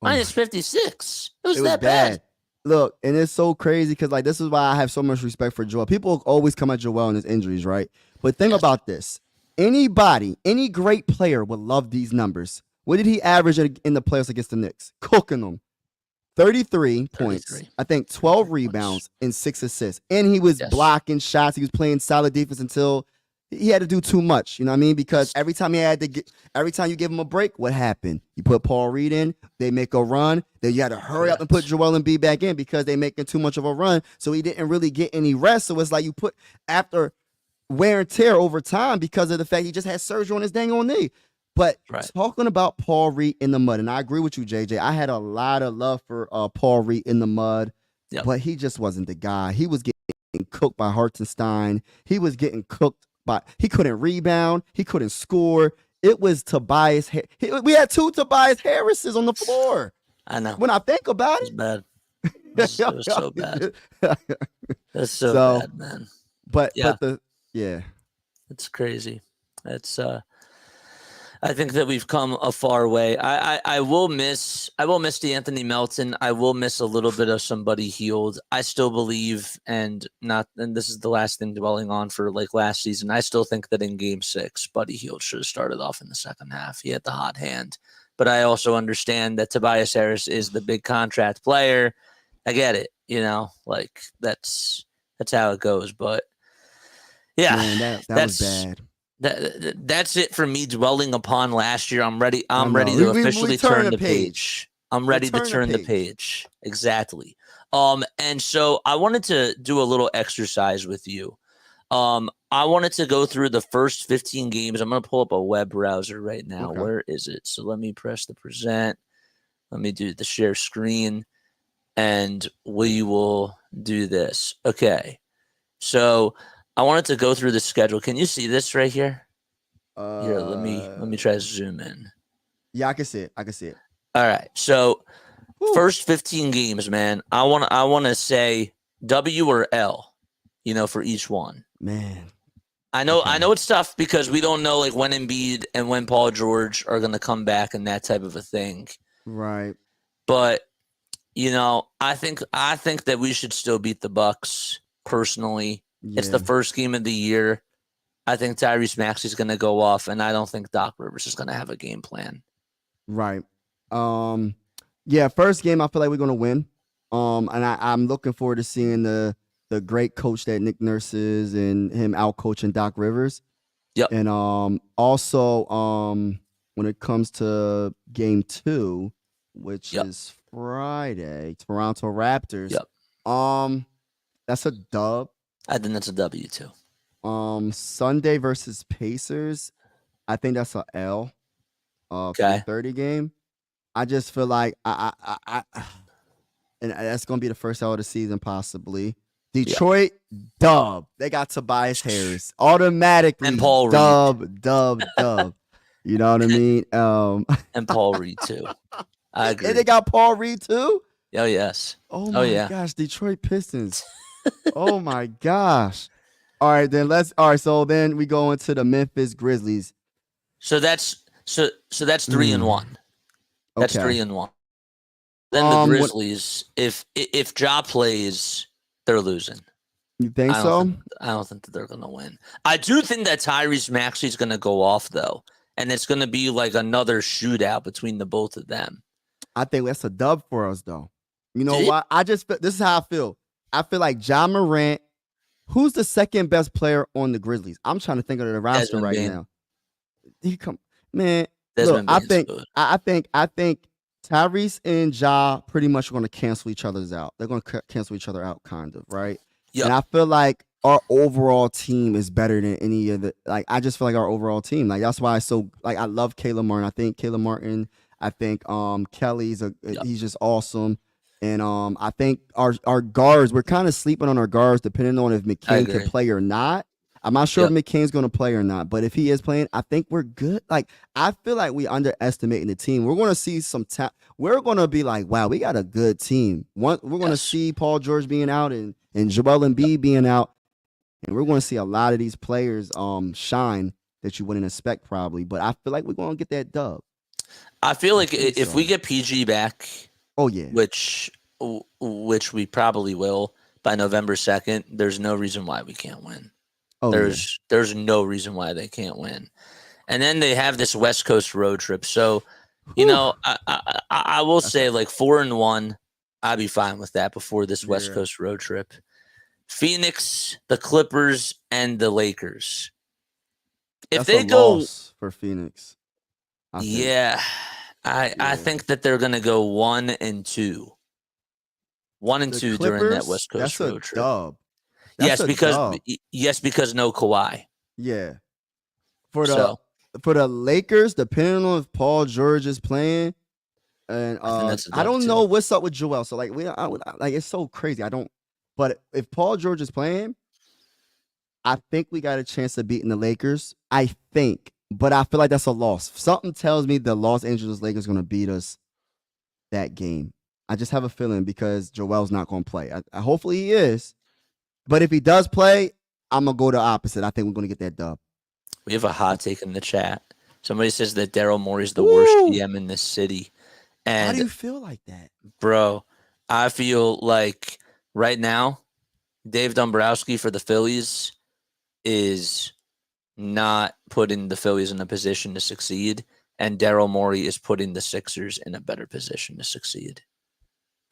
-56. It was that bad. Look, and it's so crazy because like this is why I have so much respect for Joel. People always come at Joel and his injuries, right? But think about this. Any great player would love these numbers. What did he average in the playoffs against the Knicks? Cooking them. 33 points. I think 12 rebounds and 6 assists. And he was blocking shots. He was playing solid defense until he had to do too much. You know what I mean? Because every time you give him a break, what happened? You put Paul Reed in, they make a run, then you had to hurry up and put Joel Embiid back in because they making too much of a run. So he didn't really get any rest. So it's like you put after wear and tear over time because of the fact he just had surgery on his dang on knee. But talking about Paul Reed in the mud, and I agree with you, JJ. I had a lot of love for Paul Reed in the mud, but he just wasn't the guy. He was getting cooked by Hartenstein. He was getting cooked by. He couldn't rebound. He couldn't score. It was Tobias. We had 2 Tobias Harrises on the floor. I know. When I think about it, it's bad. It was so bad. That's so bad, man. But it's crazy. It's I think that we've come a far way. I will miss D'Anthony Melton. I will miss a little bit of somebody healed. I still believe, and this is the last thing dwelling on for like last season. I still think that in Game 6, Buddy Hield should have started off in the second half. He had the hot hand, but I also understand that Tobias Harris is the big contract player. I get it, you know, like that's how it goes. But yeah, man, that was bad. That's it for me dwelling upon last year. I'm ready to officially turn the page. I'm ready to turn the page. Exactly. And so I wanted to do a little exercise with you. I wanted to go through the first 15 games. I'm going to pull up a web browser right now. Okay. Where is it? So let me press the present. Let me do the share screen, and we will do this. Okay. So I wanted to go through the schedule. Can you see this right here? Here, let me try to zoom in. Yeah, I can see it. All right. So first 15 games, man. I want to say W or L, for each one. Man. I know it's tough because we don't know like when Embiid and when Paul George are going to come back and that type of a thing. Right. But I think that we should still beat the Bucks personally. Yeah. It's the first game of the year. I think Tyrese Maxey is going to go off, and I don't think Doc Rivers is going to have a game plan. Right. Yeah, first game I feel like we're going to win. And I'm looking forward to seeing the great coach that Nick Nurse is and him out coaching Doc Rivers. Yep. And also when it comes to game 2, which is Friday, Toronto Raptors. Yep. That's a dub. I think that's a W too. Sunday versus Pacers. I think that's a L. For the 30 game. I just feel like I and that's gonna be the first L of the season possibly. Detroit dub. They got Tobias Harris automatically. And Paul Reed. Dub. You know what I mean? And Paul Reed too. I agree. And they got Paul Reed too? Oh yes. Oh my gosh, Detroit Pistons. Oh my gosh. All right, so then we go into the Memphis Grizzlies. So that's 3-1. That's 3-1. Then the Grizzlies, if Ja plays, they're losing. You think so? I don't think that they're going to win. I do think that Tyrese Maxey is going to go off though, and it's going to be like another shootout between the both of them. I think that's a dub for us though. You know what? This is how I feel. I feel like Ja Morant. Who's the second best player on the Grizzlies? I'm trying to think of the roster right now. Man, look, I think Tyrese and Ja pretty much are going to cancel each other's out. They're going to cancel each other out, kind of, right? Yep. And I feel like our overall team is better than any of the. Like, I just feel like our overall team. Like, that's why I love Caleb Martin. I think Caleb Martin. I think Kelly's he's just awesome. And I think our guards, we're kind of sleeping on our guards, depending on if McCain can play or not. I'm not sure if McCain's going to play or not, but if he is playing, I think we're good. Like, I feel like we underestimating the team. We're going to see some we're going to be like, wow, we got a good team. We're going to see Paul George being out and Joel Embiid being out, and we're going to see a lot of these players shine that you wouldn't expect probably. But I feel like we're going to get that dub. I feel like if we get PG back, oh yeah, which we probably will by November 2nd, there's no reason why we can't win. There's no reason why they can't win. And then they have this West Coast road trip. So, I will say like 4-1, I'd be fine with that before this West Coast road trip. Phoenix, the Clippers, and the Lakers. If they go for Phoenix, I think that they're gonna go 1-2. 1-2 during that West Coast road trip. Dub. Yes, because no Kawhi. Yeah. For the Lakers, depending on if Paul George is playing, and I don't know what's up with Joel. So like it's so crazy. But if Paul George is playing, I think we got a chance of beating the Lakers. I think, but I feel like that's a loss. Something tells me the Los Angeles Lakers are going to beat us that game. I just have a feeling because Joel's not going to play. Hopefully he is. But if he does play, I'm going to go the opposite. I think we're going to get that dub. We have a hot take in the chat. Somebody says that Daryl Morey is the worst GM in this city. And how do you feel like that? Bro, I feel like right now, Dave Dombrowski for the Phillies is not putting the Phillies in a position to succeed. And Daryl Morey is putting the Sixers in a better position to succeed.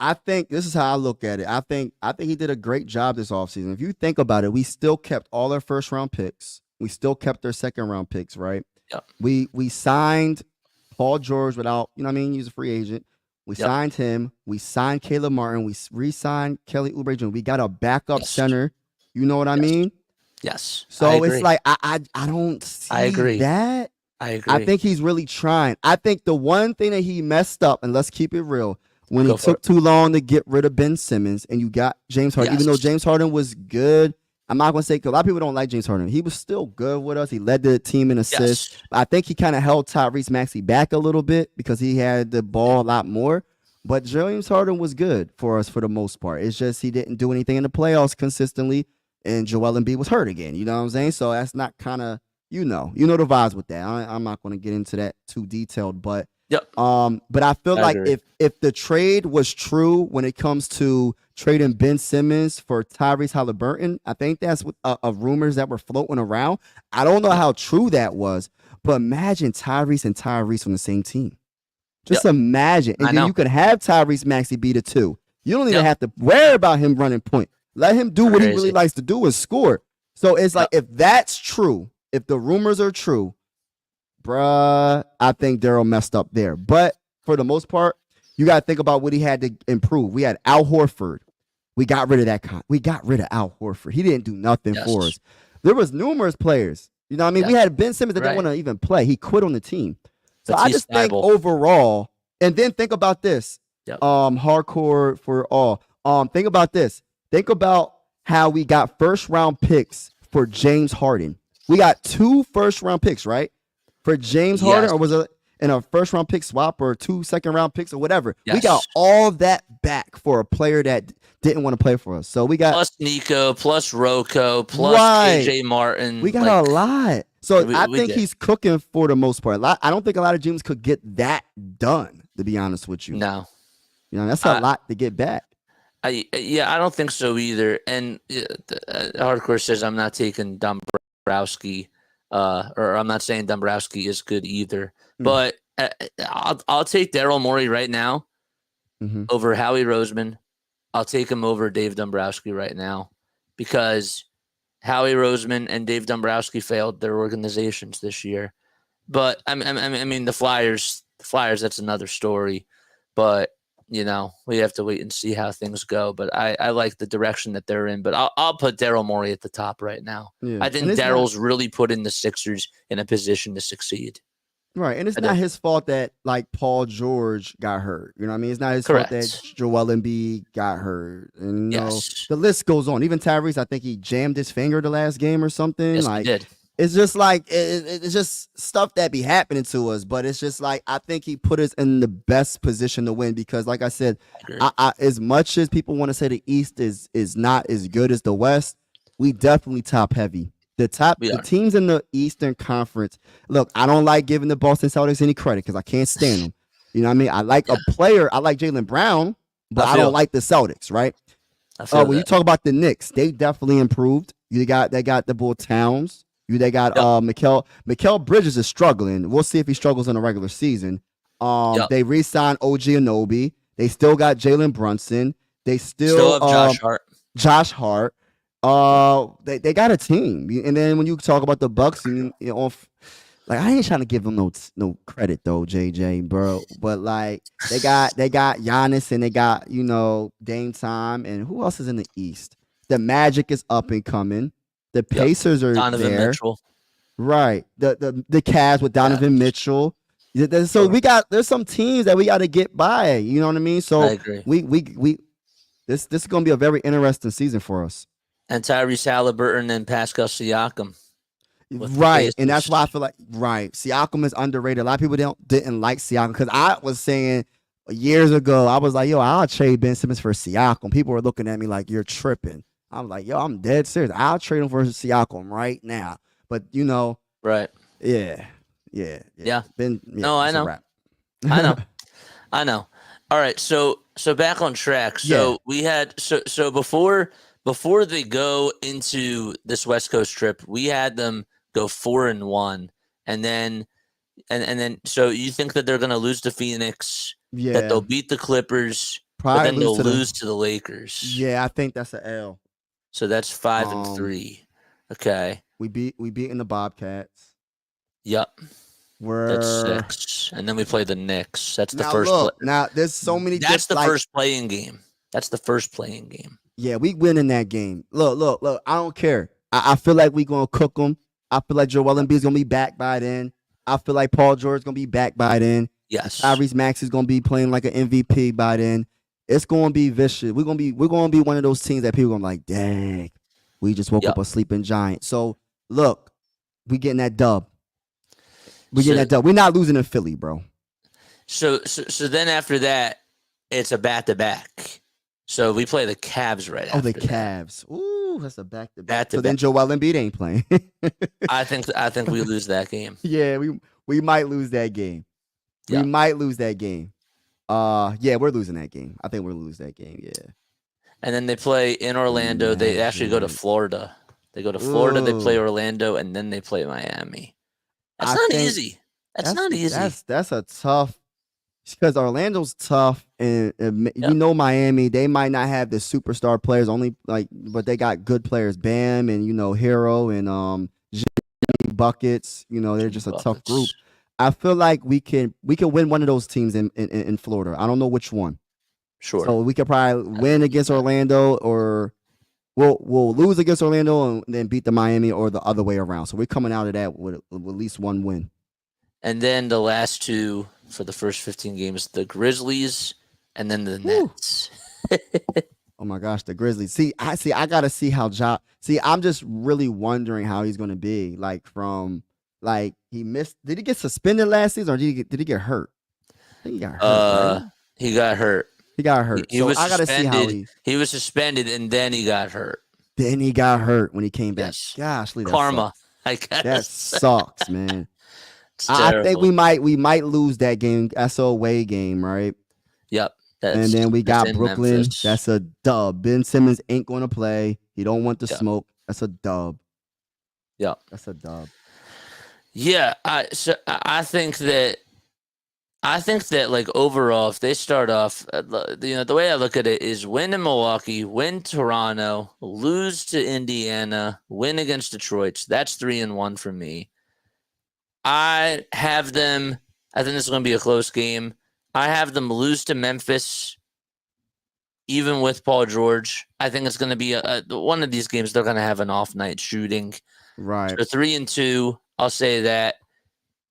I think this is how I look at it. I think he did a great job this offseason. If you think about it, we still kept all our first round picks. We still kept their second round picks, right? Yep. We signed Paul George without, he's a free agent. We signed him. We signed Caleb Martin. We re-signed Kelly Oubre Jr. We got a backup center. You know what I mean? Yes. So it's like I don't see that. I agree. I think he's really trying. I think the one thing that he messed up, and let's keep it real, when he took too long to get rid of Ben Simmons and you got James Harden, even though James Harden was good, I'm not going to say, because a lot of people don't like James Harden. He was still good with us. He led the team in assists. Yes. I think he kind of held Tyrese Maxey back a little bit because he had the ball a lot more. But James Harden was good for us for the most part. It's just he didn't do anything in the playoffs consistently, and Joel Embiid was hurt again. You know what I'm saying? So that's not kind of, you know the vibes with that. I'm not going to get into that too detailed, but but I feel like if the trade was true when it comes to trading Ben Simmons for Tyrese Halliburton, I think that's of rumors that were floating around. I don't know how true that was, but imagine Tyrese and Tyrese on the same team. Just imagine. And then you could have Tyrese Maxey be the 2. You don't even have to worry about him running point. Let him do what he really likes to do is score. So it's like, if that's true, if the rumors are true, bruh, I think Daryl messed up there. But for the most part, you got to think about what he had to improve. We had Al Horford. We got rid of that. We got rid of Al Horford. He didn't do nothing for us. There was numerous players. You know what I mean? We had Ben Simmons that didn't want to even play. He quit on the team. So I just think overall, and then think about this. Hardcore for all. Think about this. Think about how we got first-round picks for James Harden. We got 2 first-round picks, right? For James Harden, or was it in a first-round pick swap or 2 second-round picks or whatever? Yes. We got all that back for a player that didn't want to play for us. So we got plus Nico, plus Rocco, plus KJ Martin. We got a lot. So I think he's cooking for the most part. I don't think a lot of GMs could get that done, to be honest with you. No. That's a lot to get back. I don't think so either. And Hardcore says I'm not taking Dombrowski, or I'm not saying Dombrowski is good either. But I'll take Daryl Morey right now over Howie Roseman. I'll take him over Dave Dombrowski right now because Howie Roseman and Dave Dombrowski failed their organizations this year. But I mean the Flyers, that's another story. But we have to wait and see how things go. But I like the direction that they're in. But I'll put Daryl Morey at the top right now. Yeah. I think Daryl's really put in the Sixers in a position to success. Right. And it's not his fault that Paul George got hurt. You know what I mean? It's not his fault that Joel Embiid got hurt. And the list goes on. Even Tyrese, I think he jammed his finger the last game or something. Yes, he did. It's just it's just stuff that be happening to us. But it's just I think he put us in the best position to win because, like I said, I as much as people want to say the East is not as good as the West, we definitely top heavy. The teams in the Eastern Conference. Look, I don't like giving the Boston Celtics any credit because I can't stand them. You know what I mean? I like a player. I like Jaylen Brown, but I don't like the Celtics, right? When you talk about the Knicks, they definitely improved. They got the Bull Towns. They got Mikal Bridges is struggling. We'll see if he struggles in the regular season. They re-signed OG Anunoby. They still got Jalen Brunson. They still have Josh Hart. They got a team, and then when you talk about the Bucks, I ain't trying to give them no credit though, JJ, bro. But they got Giannis and they got Dame Time, and who else is in the East? The Magic is up and coming. The Pacers are Donovan there, Mitchell. Right? The Cavs with Donovan Mitchell. So there's some teams that we got to get by. You know what I mean? So I agree. We this is gonna be a very interesting season for us. And Tyrese Halliburton and Pascal Siakam. Right. And that's why I feel Siakam is underrated. A lot of people didn't like Siakam because I was saying years ago, I was like, yo, I'll trade Ben Simmons for Siakam. People were looking at me like, you're tripping. I'm like, yo, I'm dead serious. I'll trade him for Siakam right now. But, Right. Yeah. No, I know. I know. All right. So back on track. So we had, so before they go into this West Coast trip, we had them go 4-1, and then so you think that they're going to lose to Phoenix? Yeah, that they'll beat the Clippers, probably, but then they'll lose to the Lakers. Yeah, I think that's an L. So that's 5-3. Okay, we beaten the Bobcats. Yep. That's We're 6. And then we play the Knicks. That's the now first. look. Now there's so many. That's the like, first playing game. That's the first playing game. Yeah, we win in that game. Look. I don't care. I feel like we gonna cook them. I feel like Joel Embiid's gonna be back by then. I feel like Paul George's gonna be back by then. Yes. Tyrese Maxey's gonna be playing like an MVP by then. It's gonna be vicious. We're gonna be one of those teams that people gonna be like, dang, we just woke up a sleeping giant. So look, we getting that dub. We're not losing in Philly, bro. So then after that, it's a back-to-back. So we play the Cavs right after. Oh, the Cavs. Ooh, that's a back-to-back. So then Joel Embiid ain't playing. I think we lose that game. Yeah, we might lose that game. We might lose that game. Yeah, we're losing that game. I think we're gonna lose that game. Yeah. And then they play in Orlando. They actually go to Florida. They go to Florida. They play Orlando, and then they play Miami. That's not easy. That's not easy. That's a tough. Because Orlando's tough, and you know Miami, they might not have the superstar players, but they got good players, Bam and Hero and Jimmy Buckets. They're just a tough group. I feel like we can win one of those teams in Florida. I don't know which one. Sure. So we could probably win against Orlando, or we'll lose against Orlando and then beat the Miami, or the other way around. So we're coming out of that with at least one win. And then the last two for the first 15 games, the Grizzlies and then the Nets. Oh my gosh, the Grizzlies. I gotta see how I'm just really wondering how he's gonna be. He missed. Did he get suspended last season, or did he get hurt? I think he got hurt. Right? He got hurt. He got hurt. I gotta see how he was suspended and then he got hurt. Then he got hurt when he came back. Yes. Gosh, that karma. Sucks. I guess that sucks, man. I think we might lose that game. That's a away game, right? Yep. And then we got Brooklyn. Memphis. That's a dub. Ben Simmons ain't going to play. He don't want the smoke. That's a dub. Yeah. That's a dub. Yeah. I think that like overall, if they start off, the way I look at it is win in Milwaukee, win Toronto, lose to Indiana, win against Detroit. That's 3-1 for me. I think this is going to be a close game. I have them lose to Memphis, even with Paul George. I think it's going to be one of these games. They're going to have an off night shooting. Right. So 3-2. I'll say that.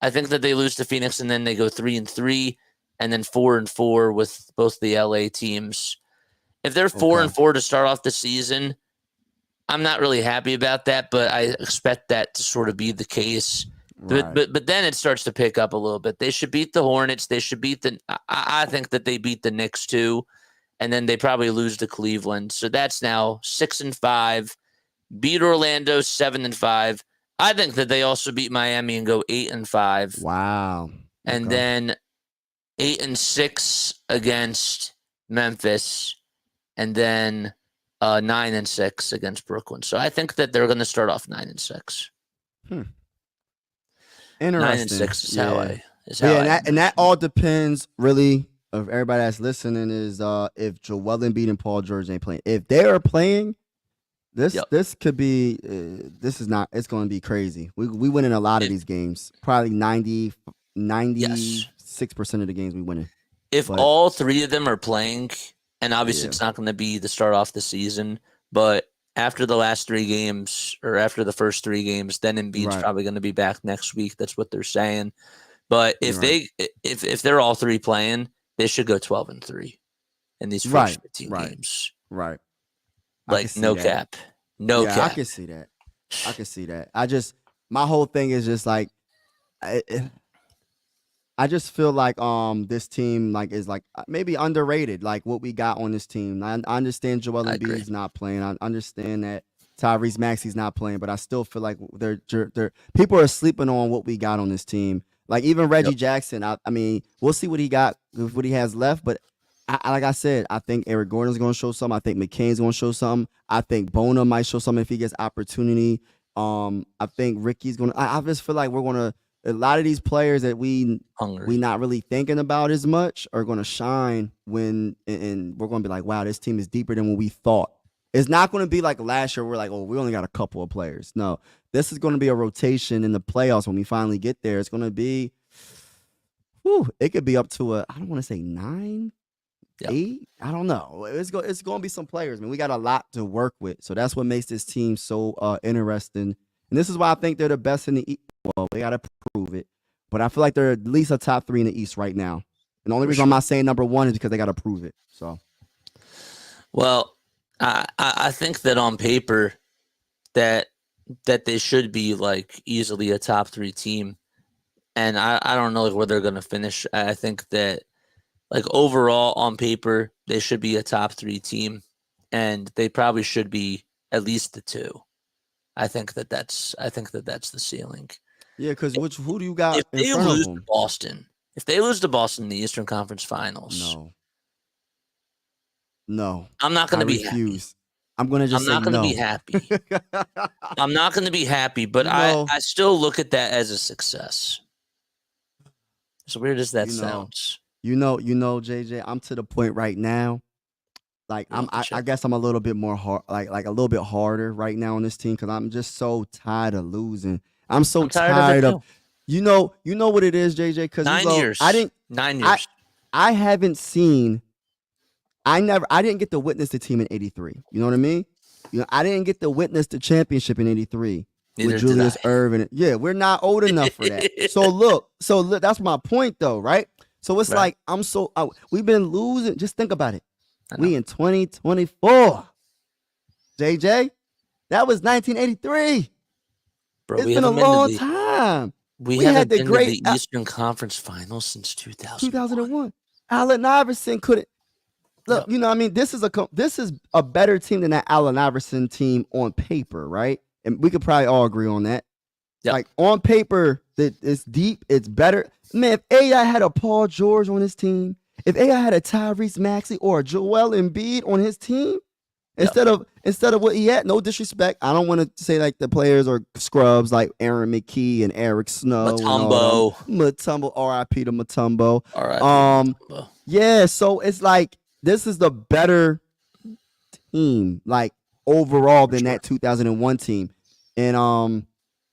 I think that they lose to Phoenix and then they go 3-3 and then 4-4 with both the LA teams. If they're 4-4 to start off the season, I'm not really happy about that, but I expect that to sort of be the case. Right. But then it starts to pick up a little bit. They should beat the Hornets. They should beat I think that they beat the Knicks too, and then they probably lose to Cleveland. So that's now 6-5. Beat Orlando 7-5. I think that they also beat Miami and go 8-5. Wow. And then 8-6 against Memphis, and then 9-6 against Brooklyn. So I think that they're going to start off 9-6. Interesting. 9-6 is how I. And that all depends really of everybody that's listening is if Joel Embiid and Paul George ain't playing. If they are playing, this could be it's going to be crazy. We winning a lot of these games. Probably 96% of the games we winning. If all three of them are playing, and obviously it's not going to be the start off the season, but after the last 3 games, or after the first 3 games, then Embiid's probably going to be back next week. That's what they're saying. But if they're all 3 playing, they should go 12-3 in these first 15 games. Right. Like no cap. No cap. I can see that. My whole thing is just like I just feel like this team is maybe underrated, like what we got on this team. I understand Joel Embiid's not playing. I understand that Tyrese Maxey's not playing, but I still feel like they're people are sleeping on what we got on this team. Like even Reggie Jackson. I mean, we'll see what he got, what he has left. But like I said, I think Eric Gordon's going to show something. I think McCain's going to show something. I think Bona might show something if he gets opportunity. I think Ricky's going to. I just feel like we're going to. A lot of these players that we not really thinking about as much are going to shine when, and we're going to be like, wow, this team is deeper than what we thought. It's not going to be like last year. We're like, oh, we only got a couple of players. No, this is going to be a rotation in the playoffs when we finally get there. It's going to be it could be up to I don't want to say 9, Yep. 8. I don't know. It's going to be some players, man. We got a lot to work with. So that's what makes this team so interesting. And this is why I think they're the best in the East. Well, they got to prove it. But I feel like they're at least a top 3 in the East right now. And the only reason I'm not saying number 1 is because they got to prove it. So, well, I think that on paper that they should be like easily a top 3 team. And I don't know where they're going to finish. I think that like overall on paper, they should be a top 3 team, and they probably should be at least the 2. I think that's the ceiling. Yeah, because who do you got if in they front lose of them? to Boston? If they lose to Boston in the Eastern Conference Finals, no, I'm not going to be happy. I'm going to just say no. I'm not going to be happy. I'm not going to be happy, but I still look at that as a success. As weird as that sounds. You know, JJ, I'm to the point right now. Like I guess I'm a little bit more hard, like a little bit harder right now on this team because I'm just so tired of losing. I'm tired of you know what it is, JJ. Because 9 years. 9 years. I haven't seen. I didn't get to witness the team in '83. You know what I mean? I didn't get to witness the championship in '83 with Julius Erving. Yeah, we're not old enough for that. So look, that's my point though, right? So it's like we've been losing. Just think about it. We in 2024. JJ, that was 1983. Bro, it's been a long time. We haven't been to the Eastern Conference Finals since 2001. Allen Iverson couldn't. Look, you know what I mean? This is a better team than that Allen Iverson team on paper, right? And we could probably all agree on that. Yep. Like on paper, it's deep, it's better. Man, if AI had a Paul George on his team, if AI had a Tyrese Maxey or a Joel Embiid on his team, instead of what he had, no disrespect, I don't want to say like the players are scrubs like Aaron McKee and Eric Snow. Mutombo, R.I.P. to Mutombo. R.I.P. Yeah, so it's like this is the better team, like overall than that 2001 team, and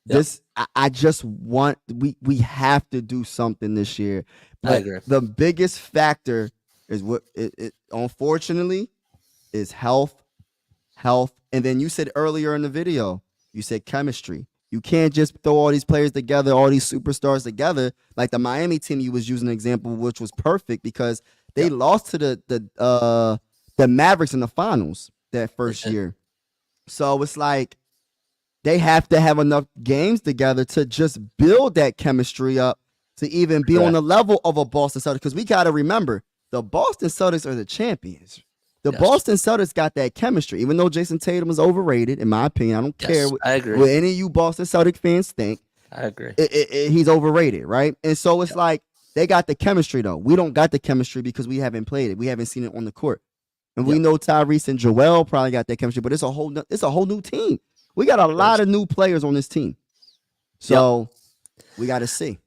this I just want we have to do something this year. But I agree. The biggest factor is what it unfortunately is health, and then you said earlier in the video, you said chemistry. You can't just throw all these players together, all these superstars together, like the Miami team you was using an example, which was perfect because they lost to the Mavericks in the finals that first year. So it's like they have to have enough games together to just build that chemistry up to even be on the level of a Boston Celtics. Because we got to remember, the Boston Celtics are the champions. The Boston Celtics got that chemistry. Even though Jason Tatum is overrated, in my opinion, I don't care what any of you Boston Celtic fans think. I agree. He's overrated, right? And so it's like they got the chemistry, though. We don't got the chemistry because we haven't played it. We haven't seen it on the court. And we know Tyrese and Joel probably got that chemistry, but it's a whole new team. We got a lot of new players on this team. So we got to see.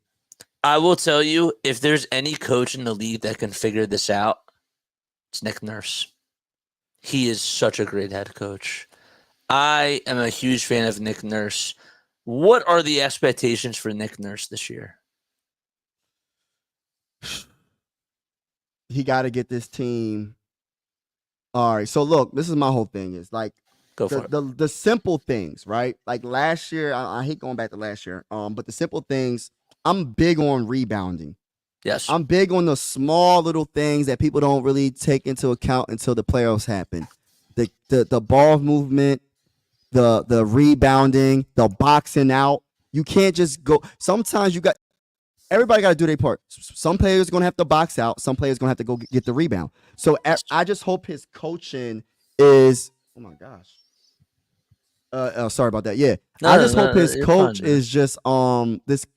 I will tell you, if there's any coach in the league that can figure this out, it's Nick Nurse. He is such a great head coach. I am a huge fan of Nick Nurse. What are the expectations for Nick Nurse this year? He got to get this team. All right. So look, this is my whole thing is like the simple things, right? Like last year, I hate going back to last year. But the simple things, I'm big on rebounding. Yes. I'm big on the small little things that people don't really take into account until the playoffs happen. The ball movement, the rebounding, the boxing out. You can't just go. Sometimes everybody got to do their part. Some players are going to have to box out. Some players are going to have to go get the rebound. So I just hope his coaching is, oh my gosh. Sorry about that. Yeah. I just hope his coach is just this.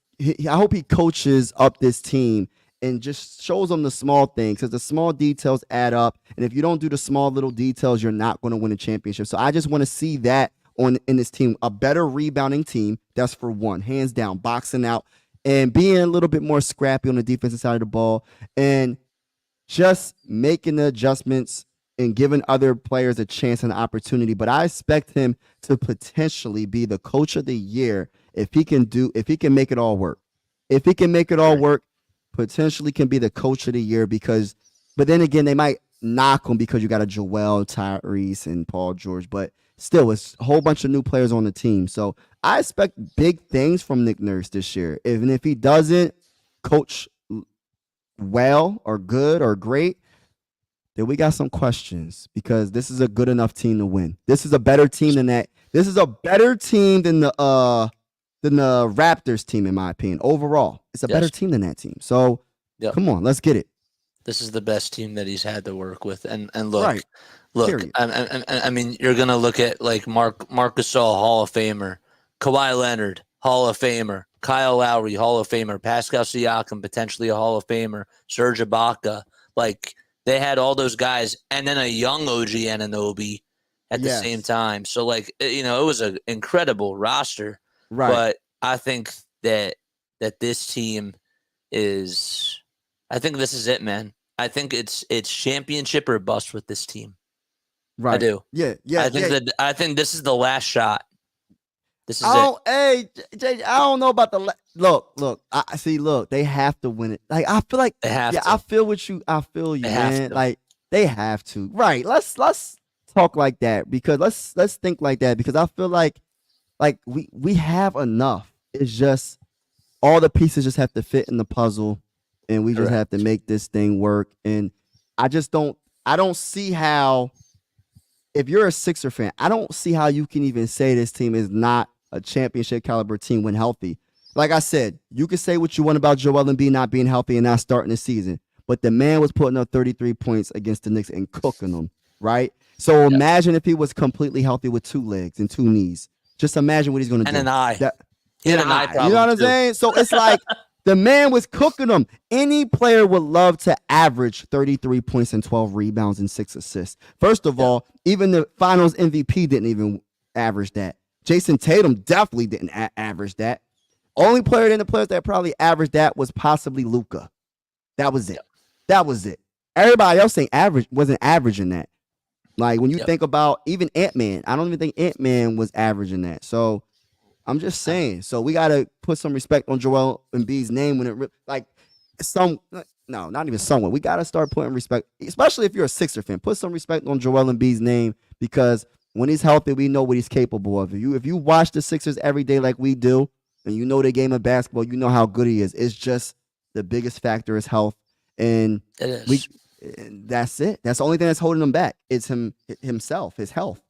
I hope he coaches up this team and just shows them the small things because the small details add up. And if you don't do the small little details, you're not going to win a championship. So I just want to see that in this team, a better rebounding team. That's for one, hands down, boxing out and being a little bit more scrappy on the defensive side of the ball and just making the adjustments and giving other players a chance and an opportunity. But I expect him to potentially be the coach of the year if he can make it all work. If he can make it all work, potentially can be the coach of the year but then again, they might knock him because you got a Joel, Tyrese, and Paul George. But still, it's a whole bunch of new players on the team. So I expect big things from Nick Nurse this year. If he doesn't coach well or good or great, then we got some questions because this is a good enough team to win. This is a better team than that. This is a better team than the Raptors team, in my opinion. Overall, it's a better team than that team. So come on, let's get it. This is the best team that he's had to work with. And look, I mean, you're gonna look at like Marc Gasol, Hall of Famer, Kawhi Leonard, Hall of Famer, Kyle Lowry, Hall of Famer, Pascal Siakam, potentially a Hall of Famer, Serge Ibaka. Like they had all those guys, and then a young OG Anunoby at the same time. So like it was an incredible roster. Right. But I think that this team is. I think this is it, man. I think it's championship or bust with this team. Right. I do. Yeah. I think this is the last shot. This is it. Hey, Jay, I don't know about the look. I see. Look, they have to win it. Like I feel like they have to. I feel what you. I feel you, man. Like they have to. Right. Let's talk like that because let's think like that because I feel like we have enough. It's just all the pieces just have to fit in the puzzle. And we just have to make this thing work. And I don't see how, if you're a Sixer fan, I don't see how you can even say this team is not a championship caliber team when healthy. Like I said, you can say what you want about Joel Embiid not being healthy and not starting the season, but the man was putting up 33 points against the Knicks and cooking them, right? So imagine if he was completely healthy with 2 legs and 2 knees. Just imagine what he's going to do. And an eye. You know what I'm saying? So it's like, the man was cooking them. Any player would love to average 33 points and 12 rebounds and 6 assists. First of all, even the finals MVP didn't even average that. Jason Tatum definitely didn't average that. Only player in the players that probably averaged that was possibly Luka. That was it. That was it. Everybody else wasn't averaging that. Like when you think about even Ant-Man, I don't even think Ant-Man was averaging that. So I'm just saying. So we got to put some respect on Joel Embiid's name when it not even somewhat. We got to start putting respect, especially if you're a Sixer fan. Put some respect on Joel Embiid's name because when he's healthy, we know what he's capable of. If you watch the Sixers every day like we do, and you know the game of basketball, you know how good he is. It's just the biggest factor is health, and that's it. That's the only thing that's holding him back. It's himself, his health.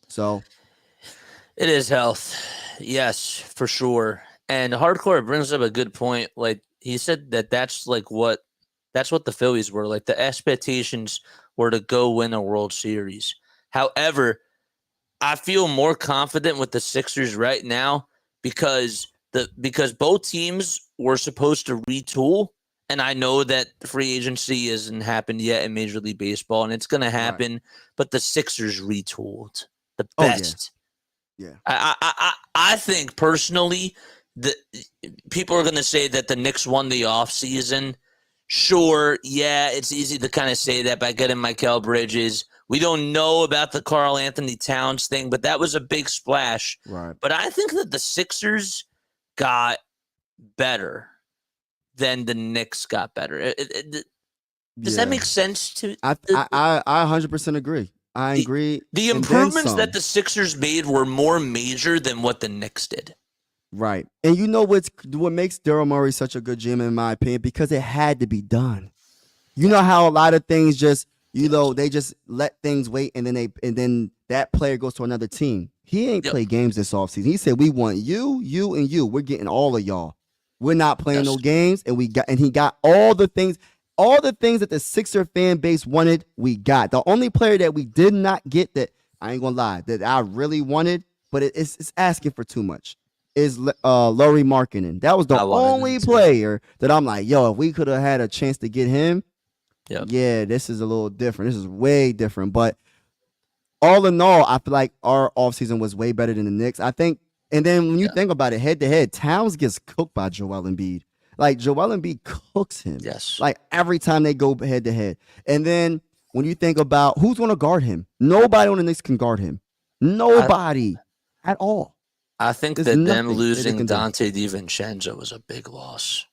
So it is health. Yes, for sure. And Hardcore brings up a good point. Like he said that's what the Phillies were. Like the expectations were to go win a World Series. However, I feel more confident with the Sixers right now because both teams were supposed to retool. And I know that free agency hasn't happened yet in Major League Baseball, and it's going to happen. Right. But the Sixers retooled the best. Yeah. I think personally that people are going to say that the Knicks won the offseason. Sure, yeah, it's easy to kind of say that by getting Mikal Bridges. We don't know about the Karl Anthony Towns thing, but that was a big splash. Right. But I think that the Sixers got better than the Knicks got better. Does that make sense to? I 100% agree. I agree. The improvements that the Sixers made were more major than what the Knicks did. Right. And you know what makes Daryl Morey such a good GM, in my opinion, because it had to be done. You know how a lot of things just, they just let things wait and then that player goes to another team. He ain't play games this offseason. He said, we want you, and you. We're getting all of y'all. We're not playing no games, and he got all the things that the Sixer fan base wanted, we got. The only player that we did not get that, I ain't gonna lie, that I really wanted, but it's asking for too much, is Lauri Markkanen. That was the only player that I'm like, yo, if we could have had a chance to get him, this is a little different. This is way different. But all in all, I feel like our offseason was way better than the Knicks. I think, and then when you think about it, head-to-head, Towns gets cooked by Joel Embiid. Like, Joel Embiid cooks him. Yes. Like, every time they go head-to-head. And then when you think about who's going to guard him, nobody on the Knicks can guard him. Nobody at all. I think that them losing Dante DiVincenzo was a big loss.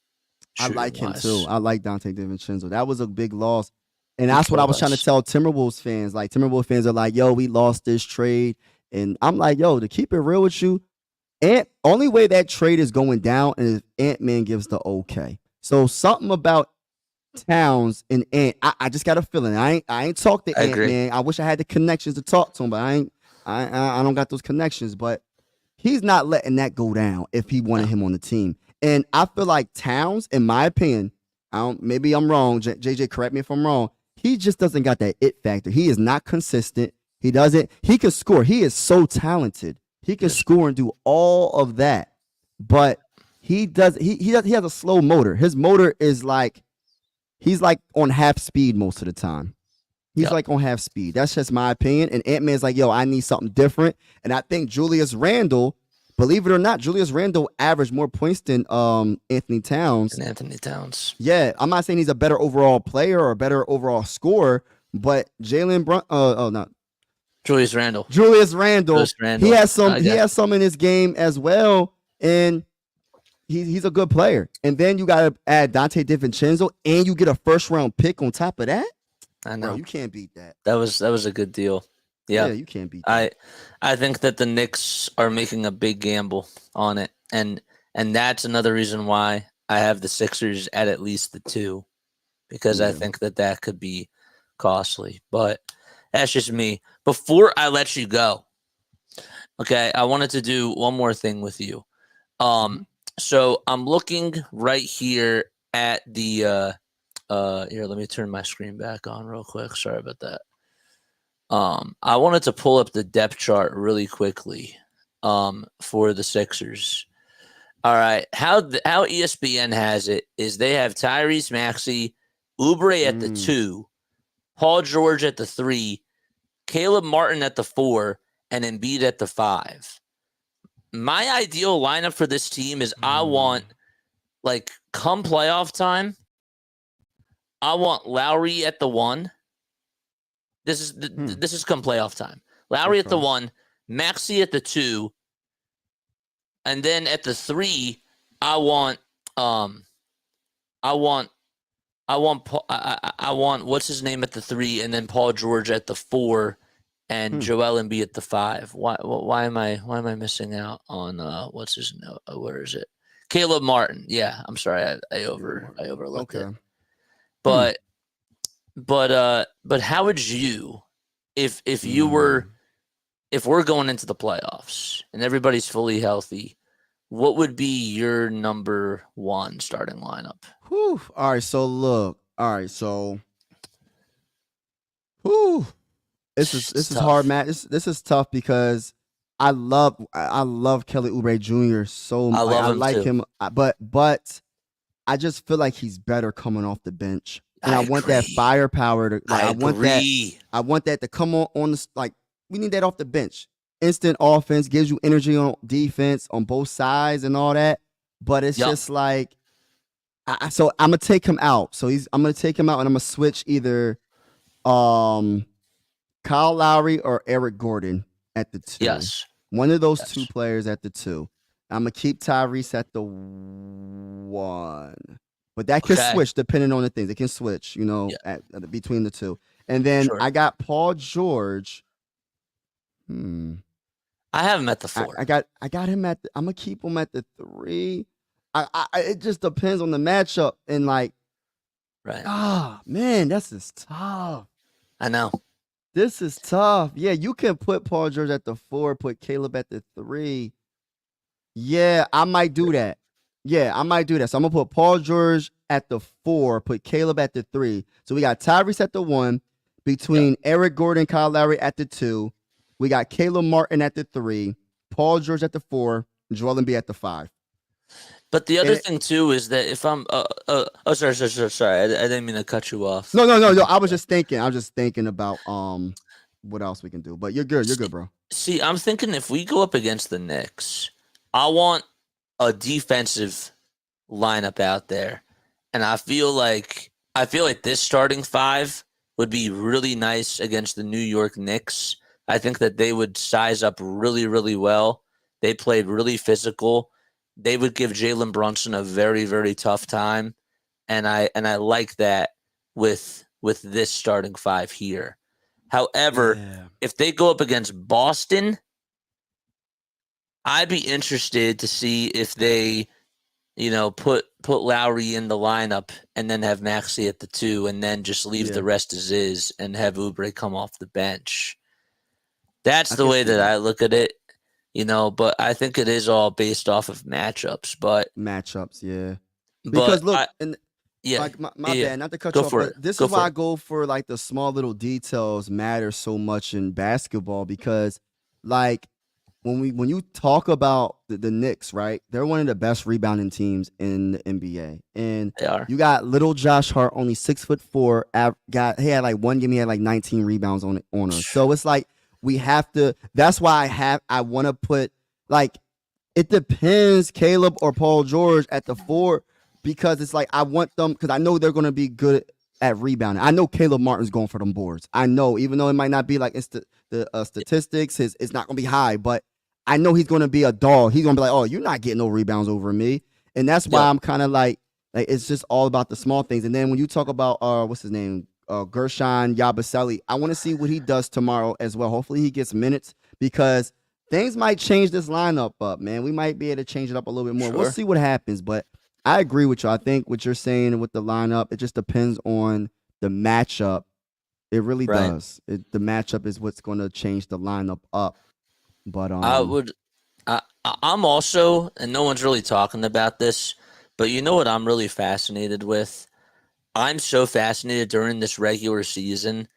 I like him shooting-wise. too. I like Dante DiVincenzo. That was a big loss. And that's what I was trying to tell Timberwolves fans. Like, Timberwolves fans are like, yo, we lost this trade. And I'm like, yo, to keep it real with you, only way that trade is going down is if Ant-Man gives the okay. So something about Towns and Ant, I just got a feeling. I ain't talked to Ant-Man. I wish I had the connections to talk to him, but I don't got those connections. But he's not letting that go down if he wanted him on the team. And I feel like Towns, in my opinion, maybe I'm wrong. JJ, correct me if I'm wrong. He just doesn't got that it factor. He is not consistent. He can score. He is so talented. He can score and do all of that. But he has a slow motor. His motor is like, he's like on half speed most of the time. He's like on half speed. That's just my opinion. And Ant-Man's like, yo, I need something different. And I think Julius Randle, believe it or not, Julius Randle averaged more points than Anthony Towns. Yeah, I'm not saying he's a better overall player or a better overall scorer, but Julius Randle. He has some in his game as well, and he's a good player. And then you got to add Dante DiVincenzo, and you get a first-round pick on top of that. I know. Bro, you can't beat that. That was a good deal. Yeah, you can't beat that. I think that the Knicks are making a big gamble on it, and that's another reason why I have the Sixers at least the 2, because I think that could be costly. But that's just me. Before I let you go, okay, I wanted to do one more thing with you. So I'm looking right here at the here, let me turn my screen back on real quick. Sorry about that. I wanted to pull up the depth chart really quickly for the Sixers. All right, how ESPN has it is they have Tyrese Maxey, Oubre at the 2, Paul George at the 3, Caleb Martin at the 4, and Embiid at the 5. My ideal lineup for this team is I want, like, come playoff time, I want Lowry at the 1. This is come playoff time. Lowry at the 1, Maxey at the 2, and then at the 3, I want what's his name at the 3, and then Paul George at the 4, and Joel Embiid at the 5. Why am I missing out on what's his name? Where is it? Caleb Martin. Yeah, I'm sorry, I overlooked it. But how would you, if we're going into the playoffs and everybody's fully healthy, what would be your number 1 starting lineup? All right, so look. All right, so this is hard, Matt. This is tough because I love Kelly Oubre Jr. so much. I like him, but I just feel like he's better coming off the bench. And I want that firepower to. Like, I want that to come on the, like, we need that off the bench. Instant offense gives you energy on defense on both sides and all that. But it's just like, so I'm gonna take him out. So I'm gonna take him out and I'm gonna switch either Kyle Lowry or Eric Gordon at the 2. Yes, one of those 2 players at the 2. I'm gonna keep Tyrese at the 1. But that can switch depending on the things. It can switch, between the 2. And then I got Paul George. I have him at the 4. I got him at I'm gonna keep him at the 3. It just depends on the matchup and like, right. Man, this is tough. I know. This is tough. Yeah, you can put Paul George at the 4, put Caleb at the 3. Yeah, I might do that. So I'm gonna put Paul George at the 4, put Caleb at the 3. So we got Tyrese at the 1, between Eric Gordon, Kyle Lowry at the 2. We got Caleb Martin at the 3, Paul George at the 4, Joel Embiid at the 5. But the other thing too is that if I'm sorry, I didn't mean to cut you off. No. I was just thinking about what else we can do. But you're good, bro. See, I'm thinking if we go up against the Knicks, I want a defensive lineup out there, and I feel like this starting 5 would be really nice against the New York Knicks. I think that they would size up really, really well. They played really physical. They would give Jalen Brunson a very, very tough time. and I like that with this starting five here. However, if they go up against Boston, I'd be interested to see if they, put Lowry in the lineup and then have Maxey at the 2 and then just leave the rest as is and have Oubre come off the bench. That's the way that I look at it, but I think it is all based off of matchups. Because look, my bad, not to cut you off, but this is why I go for like the small little details matter so much in basketball, because like when you talk about the Knicks, right? They're one of the best rebounding teams in the NBA, and you got little Josh Hart, only 6'4". He had like one game, he had like 19 rebounds on her. So it's like we have to. That's why I want to put like it depends, Caleb or Paul George at the 4, because it's like I want them, because I know they're going to be good at rebounding. I know Caleb Martin's going for them boards. I know, even though it might not be like the statistics, it's not going to be high, but I know he's going to be a dog. He's going to be like, oh, you're not getting no rebounds over me. And that's why I'm kind of like it's just all about the small things. And then when you talk about, what's his name? Gershon Yabusele, I want to see what he does tomorrow as well. Hopefully he gets minutes, because things might change this lineup up, man. We might be able to change it up a little bit more. Sure. We'll see what happens. But I agree with you. I think what you're saying with the lineup, it just depends on the matchup. It really does. The matchup is what's going to change the lineup up. But I'm also, and no one's really talking about this, but you know what I'm really fascinated with? I'm so fascinated during this regular season,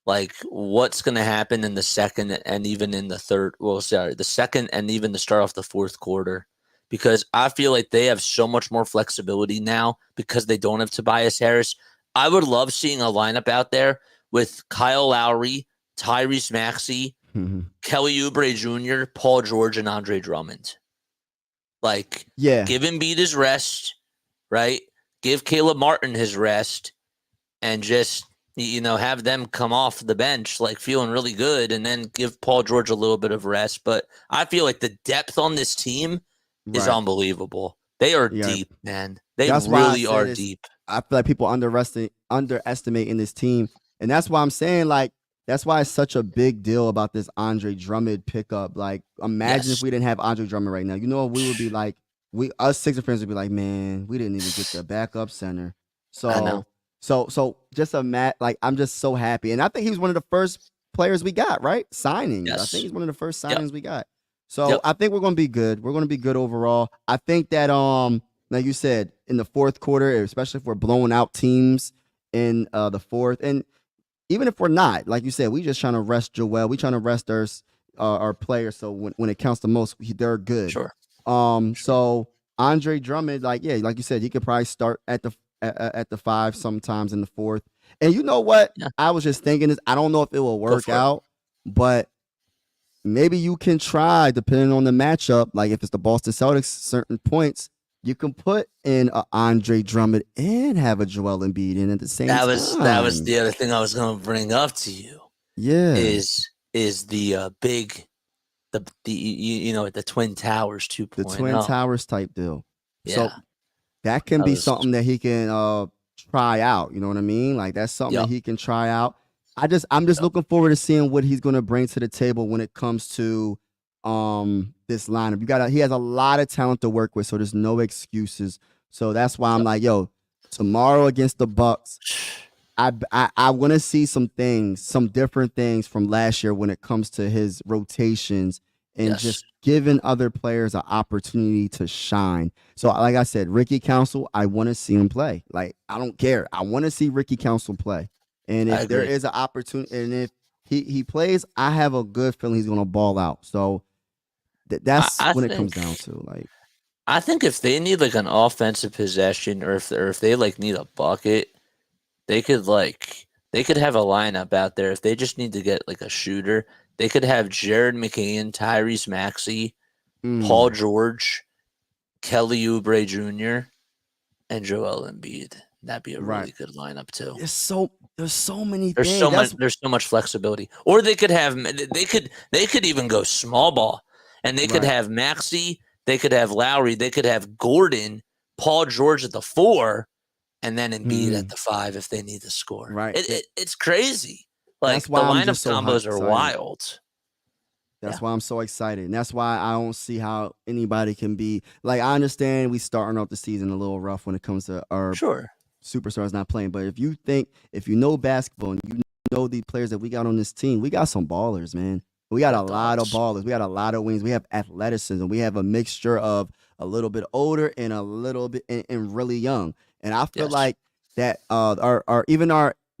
like what's going to happen in the second and even in the third. Well, sorry, the second and even the start off the fourth quarter, because I feel like they have so much more flexibility now because they don't have Tobias Harris. I would love seeing a lineup out there with Kyle Lowry, Tyrese Maxey, Kelly Oubre Jr., Paul George, and Andre Drummond. Like, give Embiid his rest, right? Give Caleb Martin his rest, and just, have them come off the bench, like, feeling really good, and then give Paul George a little bit of rest. But I feel like the depth on this team is unbelievable. They are deep, man. That's really are deep. I feel like people underestimating this team. And that's why I'm saying, like, that's why it's such a big deal about this Andre Drummond pickup. Like, imagine if we didn't have Andre Drummond right now. You know what we would be like? Us Sixers fans would be like, man, we didn't even get the backup center. So just I'm just so happy. And I think he was one of the first players we got, right? Signings. Yes. I think he's one of the first signings we got. So I think we're going to be good. We're going to be good overall. I think that, like you said, in the fourth quarter, especially if we're blowing out teams in the fourth, and even if we're not, like you said, we just trying to rest Joel. We trying to rest our players. So when it counts the most, they're good. Sure. So Andre Drummond, like you said, he could probably start at the 5 sometimes in the fourth. And you know what? Yeah. I was just thinking this. I don't know if it will work out, but maybe you can try, depending on the matchup. Like if it's the Boston Celtics, certain points, you can put in a Andre Drummond and have a Joel Embiid in at the same time. That was the other thing I was going to bring up to you. Yeah, is the big, the Twin Towers 2.0. The Twin Towers type deal. Yeah. So that can be something that he can try out. You know what I mean? Like that's something that he can try out. I'm just looking forward to seeing what he's going to bring to the table when it comes to this lineup. He has a lot of talent to work with, so there's no excuses. So that's why I'm like, yo, tomorrow against the Bucks, I want to see some different things from last year when it comes to his rotations and just giving other players an opportunity to shine. So like I said, Ricky Council, I want to see him play. Like, I don't care. I want to see Ricky Council play. And if there is an opportunity, and if he plays, I have a good feeling he's going to ball out. So that's when it comes down to, like, I think if they need like an offensive possession, or if they like need a bucket, they could have a lineup out there. If they just need to get like a shooter, they could have Jared McCain, Tyrese Maxey, Paul George, Kelly Oubre Jr., and Joel Embiid. That'd be a really good lineup too. There's so many there's things. There's so much flexibility. Or they could even go small ball, and they could have Maxey, they could have Lowry, they could have Gordon, Paul George at the 4, and then Embiid at the 5 if they need to score. Right. It's crazy. Like, that's why the I'm lineup just so combos are excited. wild. That's why I'm so excited. And that's why I don't see how anybody can be like, I understand we starting off the season a little rough when it comes to our superstars not playing. But if you know basketball and you know the players that we got on this team, we got some ballers, man. We got a lot of ballers. We got a lot of wings. We have athleticism. We have a mixture of a little bit older and a little bit and really young. And I feel like that our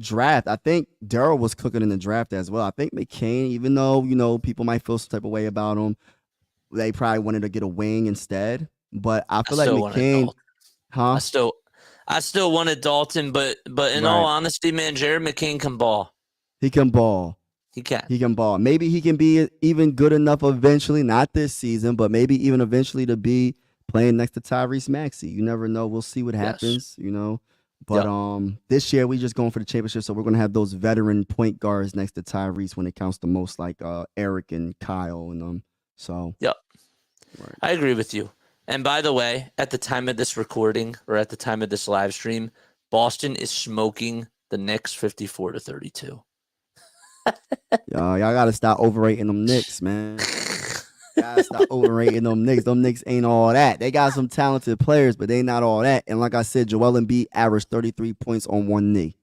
draft, I think Daryl was cooking in the draft as well. I think McCain, even though, people might feel some type of way about him, they probably wanted to get a wing instead. But I feel like McCain, I still wanted Dalton, but in all honesty, man, Jared McCain can ball. He can ball. He can. He can ball. Maybe he can be even good enough eventually, not this season, but maybe even eventually to be playing next to Tyrese Maxey. You never know. We'll see what happens, But this year we just going for the championship, so we're gonna have those veteran point guards next to Tyrese when it counts the most, like Eric and Kyle and them. So I agree with you. And by the way, at the time of this recording or at the time of this live stream, Boston is smoking the Knicks 54-32. Y'all gotta stop overrating them Knicks, man. Gotta stop overrating them Knicks. Them Knicks ain't all that. They got some talented players, but they not all that. And like I said, Joel Embiid averaged 33 points on one knee.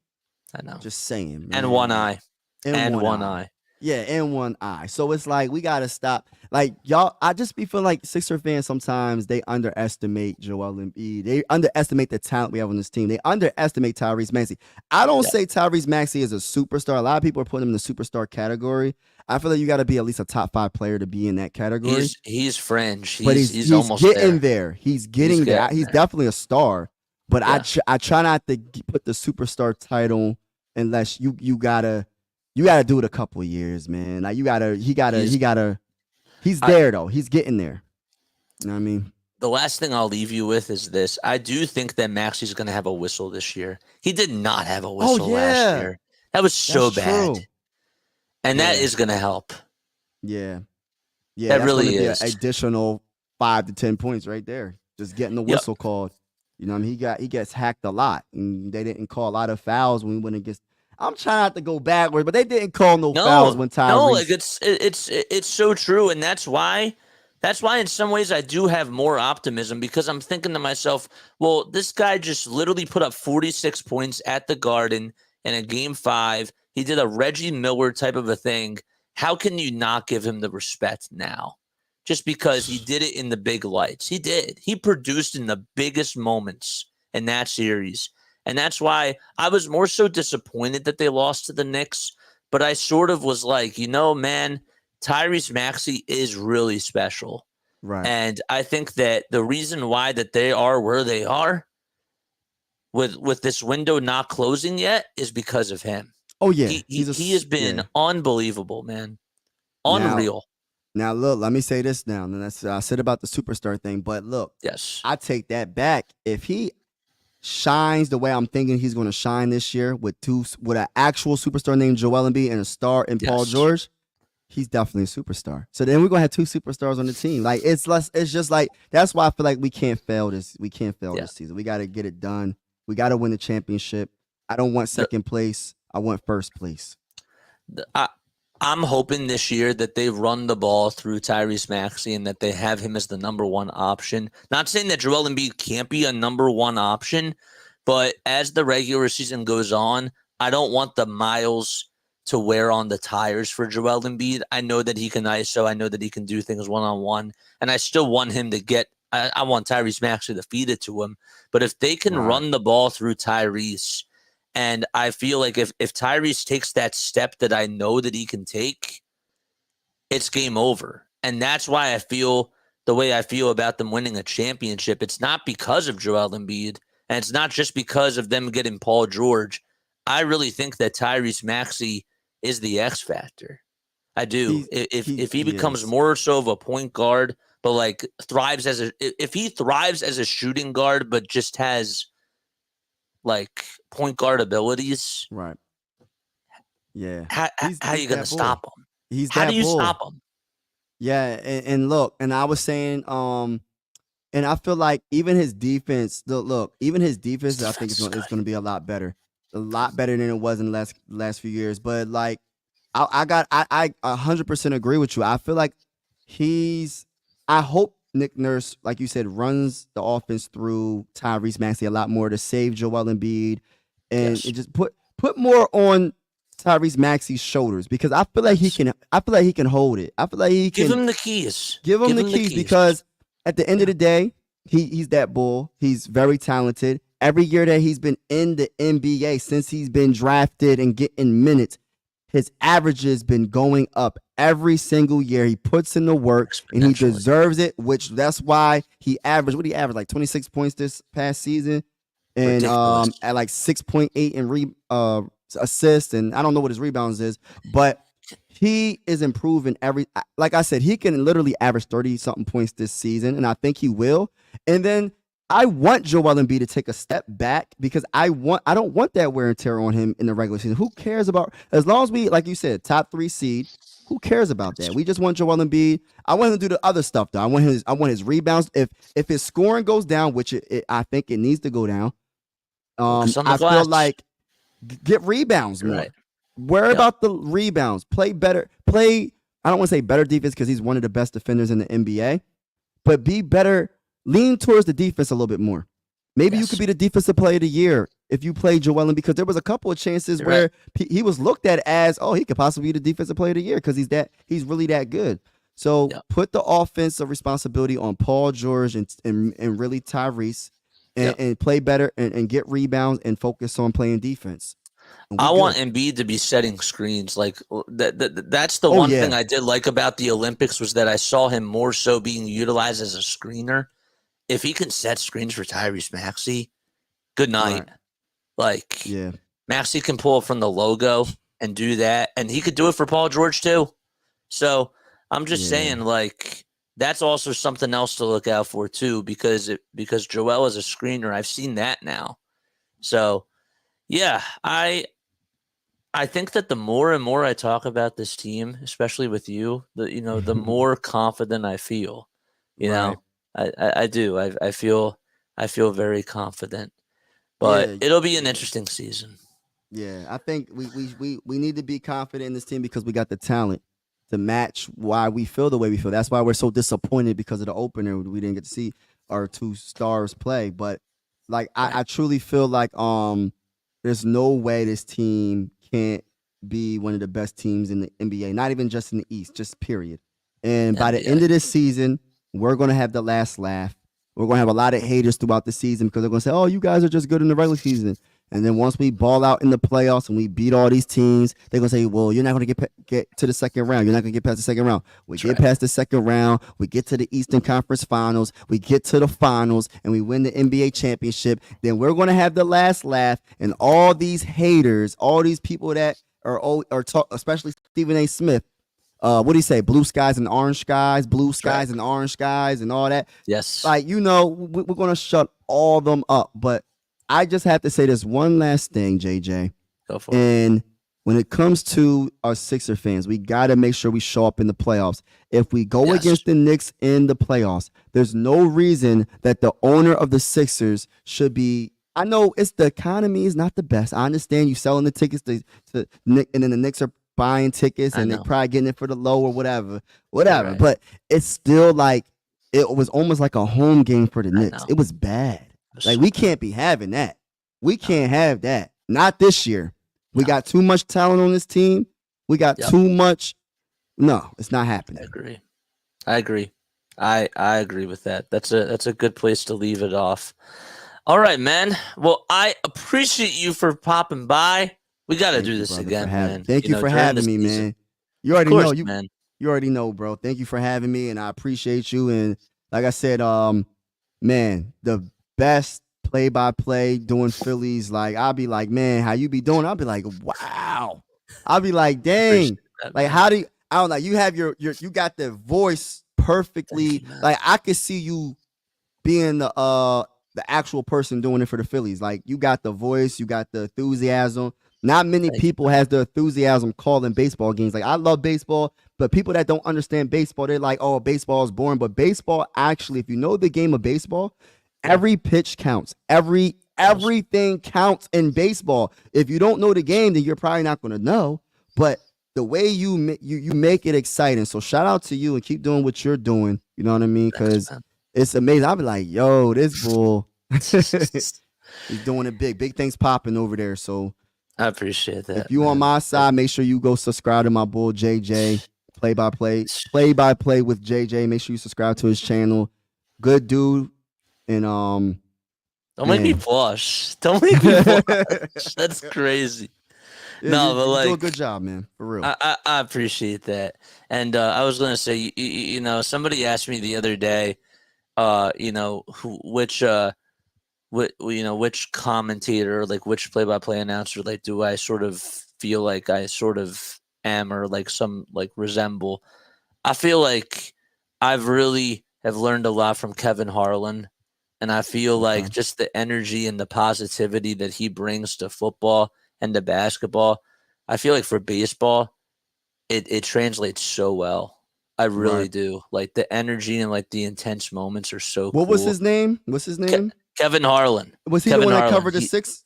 I know. Just saying, man. And one eye. And one eye. Yeah, and one eye. So it's like we gotta stop. Like, y'all, I just be feeling like Sixer fans sometimes they underestimate Joel Embiid. They underestimate the talent we have on this team. They underestimate Tyrese Maxey. I don't say Tyrese Maxey is a superstar. A lot of people are putting him in the superstar category. I feel like you got to be at least a top 5 player to be in that category. He's fringe. But he's almost getting there. He's getting there. He's definitely a star. But I try not to put the superstar title unless you gotta do it a couple of years, man. Like he's there though. He's getting there. You know what I mean? The last thing I'll leave you with is this. I do think that Maxey's going to have a whistle this year. He did not have a whistle last year. That was so bad. True. And that is going to help. Yeah. That really is. Additional 5 to 10 points right there. Just getting the whistle called. You know what I mean? He gets hacked a lot. And they didn't call a lot of fouls when we went against. I'm trying not to go backwards, but they didn't call no fouls when Tyrese. No, like it's so true, and that's why in some ways I do have more optimism, because I'm thinking to myself, well, this guy just literally put up 46 points at the Garden in a Game 5. He did a Reggie Miller type of a thing. How can you not give him the respect now? Just because he did it in the big lights. He did. He produced in the biggest moments in that series. And that's why I was more so disappointed that they lost to the Knicks. But I sort of was like, man, Tyrese Maxey is really special. Right. And I think that the reason why that they are where they are with this window not closing yet is because of him. Oh, yeah. He has been unbelievable, man. Unreal. Now, look, let me say this now. And that's I said about the superstar thing. But look, I take that back. If he shines the way I'm thinking he's going to shine this year with an actual superstar named Joel Embiid and a star in Paul George, he's definitely a superstar. So then we're going to have 2 superstars on the team. Like, it's just like, that's why I feel like we can't fail this. We can't fail this season. We got to get it done. We got to win the championship. I don't want second place. I want first place. I'm hoping this year that they run the ball through Tyrese Maxey and that they have him as the number 1 option. Not saying that Joel Embiid can't be a number 1 option, but as the regular season goes on, I don't want the miles to wear on the tires for Joel Embiid. I know that he can ISO. I know that he can do things one-on-one, and I still want him to get – I want Tyrese Maxey to feed it to him. But if they can run the ball through Tyrese – and I feel like if Tyrese takes that step that I know that he can take, it's game over. And that's why I feel the way I feel about them winning a championship. It's not because of Joel Embiid, and it's not just because of them getting Paul George. I really think that Tyrese Maxey is the X factor. I do. If he becomes more so of a point guard, but like if he thrives as a shooting guard, but just has like point guard abilities, right? Yeah. How are you gonna stop him? How do you stop him? Yeah, and look, and I was saying, And I feel like even his defense, even his defense, I think it's going to be a lot better than it was in the last few years. But like, I 100% agree with you. I feel like I hope Nick Nurse, like you said, runs the offense through Tyrese Maxey a lot more to save Joel Embiid, and it just put more on Tyrese Maxey's shoulders, because I feel like he can hold it. I feel like he can give him the keys. Give him the keys because at the end of the day, he's that bull. He's very talented. Every year that he's been in the NBA since he's been drafted and getting minutes, his average has been going up every single year. He puts in the work and he deserves it, which that's why he averaged, like 26 points this past season, and at like 6.8 in assists, and I don't know what his rebounds is, but he is improving like I said, he can literally average 30 something points this season, and I think he will. And then I want Joel Embiid to take a step back because I don't want that wear and tear on him in the regular season. Who cares about, as long as we, like you said, top 3 seed, who cares about that? We just want Joel Embiid. I want him to do the other stuff though. I want his rebounds. If his scoring goes down, which I think it needs to go down, I feel like get rebounds more. Right. Worry about the rebounds. Play better. I don't want to say better defense because he's one of the best defenders in the NBA, but be better. Lean towards the defense a little bit more. Maybe you could be the defensive player of the year if you play Joel Embiid, because there was a couple of chances where he was looked at as, he could possibly be the defensive player of the year because he's really that good. So put the offensive responsibility on Paul George and really Tyrese, and play better and get rebounds and focus on playing defense. I want Embiid to be setting screens. Like that's the one thing I did like about the Olympics, was that I saw him more so being utilized as a screener. If he can set screens for Tyrese Maxey, good night. Right. Maxey can pull from the logo and do that, and he could do it for Paul George too. So I'm just saying, like, that's also something else to look out for too, because Joel is a screener. I've seen that now. So yeah, I think that the more and more I talk about this team, especially with you, the more confident I feel. You know. I do. I feel very confident, but it'll be an interesting season. Yeah, I think we need to be confident in this team because we got the talent to match why we feel the way we feel. That's why we're so disappointed because of the opener. We didn't get to see our 2 stars play, but like I truly feel like there's no way this team can't be one of the best teams in the NBA. Not even just in the East, just period. And by the end of this season, we're going to have the last laugh. We're going to have a lot of haters throughout the season because they're going to say, oh, you guys are just good in the regular season. And then once we ball out in the playoffs and we beat all these teams, they're going to say, well, you're not going to get to the second round. You're not going to get past the second round. We get past the second round. We get to the Eastern Conference Finals. We get to the finals and we win the NBA championship. Then we're going to have the last laugh. And all these haters, all these people that are talk, especially Stephen A. Smith, what do you say? Blue skies and orange skies, blue skies and orange skies, and all that. Yes. Like, we're going to shut all them up. But I just have to say this one last thing, JJ. Go for it. And when it comes to our Sixer fans, we got to make sure we show up in the playoffs. If we go against the Knicks in the playoffs, there's no reason that the owner of the Sixers should be. I know the economy is not the best. I understand you selling the tickets to Nick, and then the Knicks are buying tickets and they're probably getting it for the low or whatever. Right. But it's still like it was almost like a home game for the Knicks. It was bad. Like, we can't be having that. We can't have that. Not this year. We got too much talent on this team. We got too much. No, it's not happening. I agree. I agree with that. That's a good place to leave it off. All right, man. Well, I appreciate you for popping by. We got to do this again, man. Thank you for having me, man. You already know, man. You already know, bro. Thank you for having me, and I appreciate you. And like I said, man, the best play-by-play doing Phillies. Like, I'll be like, man, how you be doing? I'll be like, wow. I'll be like, dang. Like, how do you? I don't know. You have you got the voice perfectly. Like, I could see you being the actual person doing it for the Phillies. Like, you got the voice, you got the enthusiasm. Not many people has the enthusiasm calling baseball games. Like, I love baseball, But people that don't understand baseball, they're like, oh, baseball is boring. But baseball, actually, if you know the game of baseball, every pitch counts. Everything counts in baseball. If you don't know the game, then you're probably not going to know. But the way you make it exciting. So shout out to you and keep doing what you're doing. You know what I mean? Because it's amazing. I'll be like, yo, this bull, he's doing it big. Big things popping over there. So I appreciate that. If you on my side, make sure you go subscribe to my bull JJ. Play by play with JJ. Make sure you subscribe to his channel. Good dude. And don't make me blush. Don't make me blush. That's crazy. Yeah, no, but like, you do a good job, man. For real. I appreciate that. And I was gonna say, you know, somebody asked me the other day, you know, which commentator, like which play-by-play announcer, like do I sort of feel like I sort of am or like some like resemble. I feel like I've really have learned a lot from Kevin Harlan, and I feel like just the energy and the positivity that he brings to football and to basketball, I feel like for baseball, it translates so well. I really do. Like the energy and like the intense moments are so cool. What was his name? What's his name? Kevin Harlan. Was he Kevin the one Harlan. that covered the six?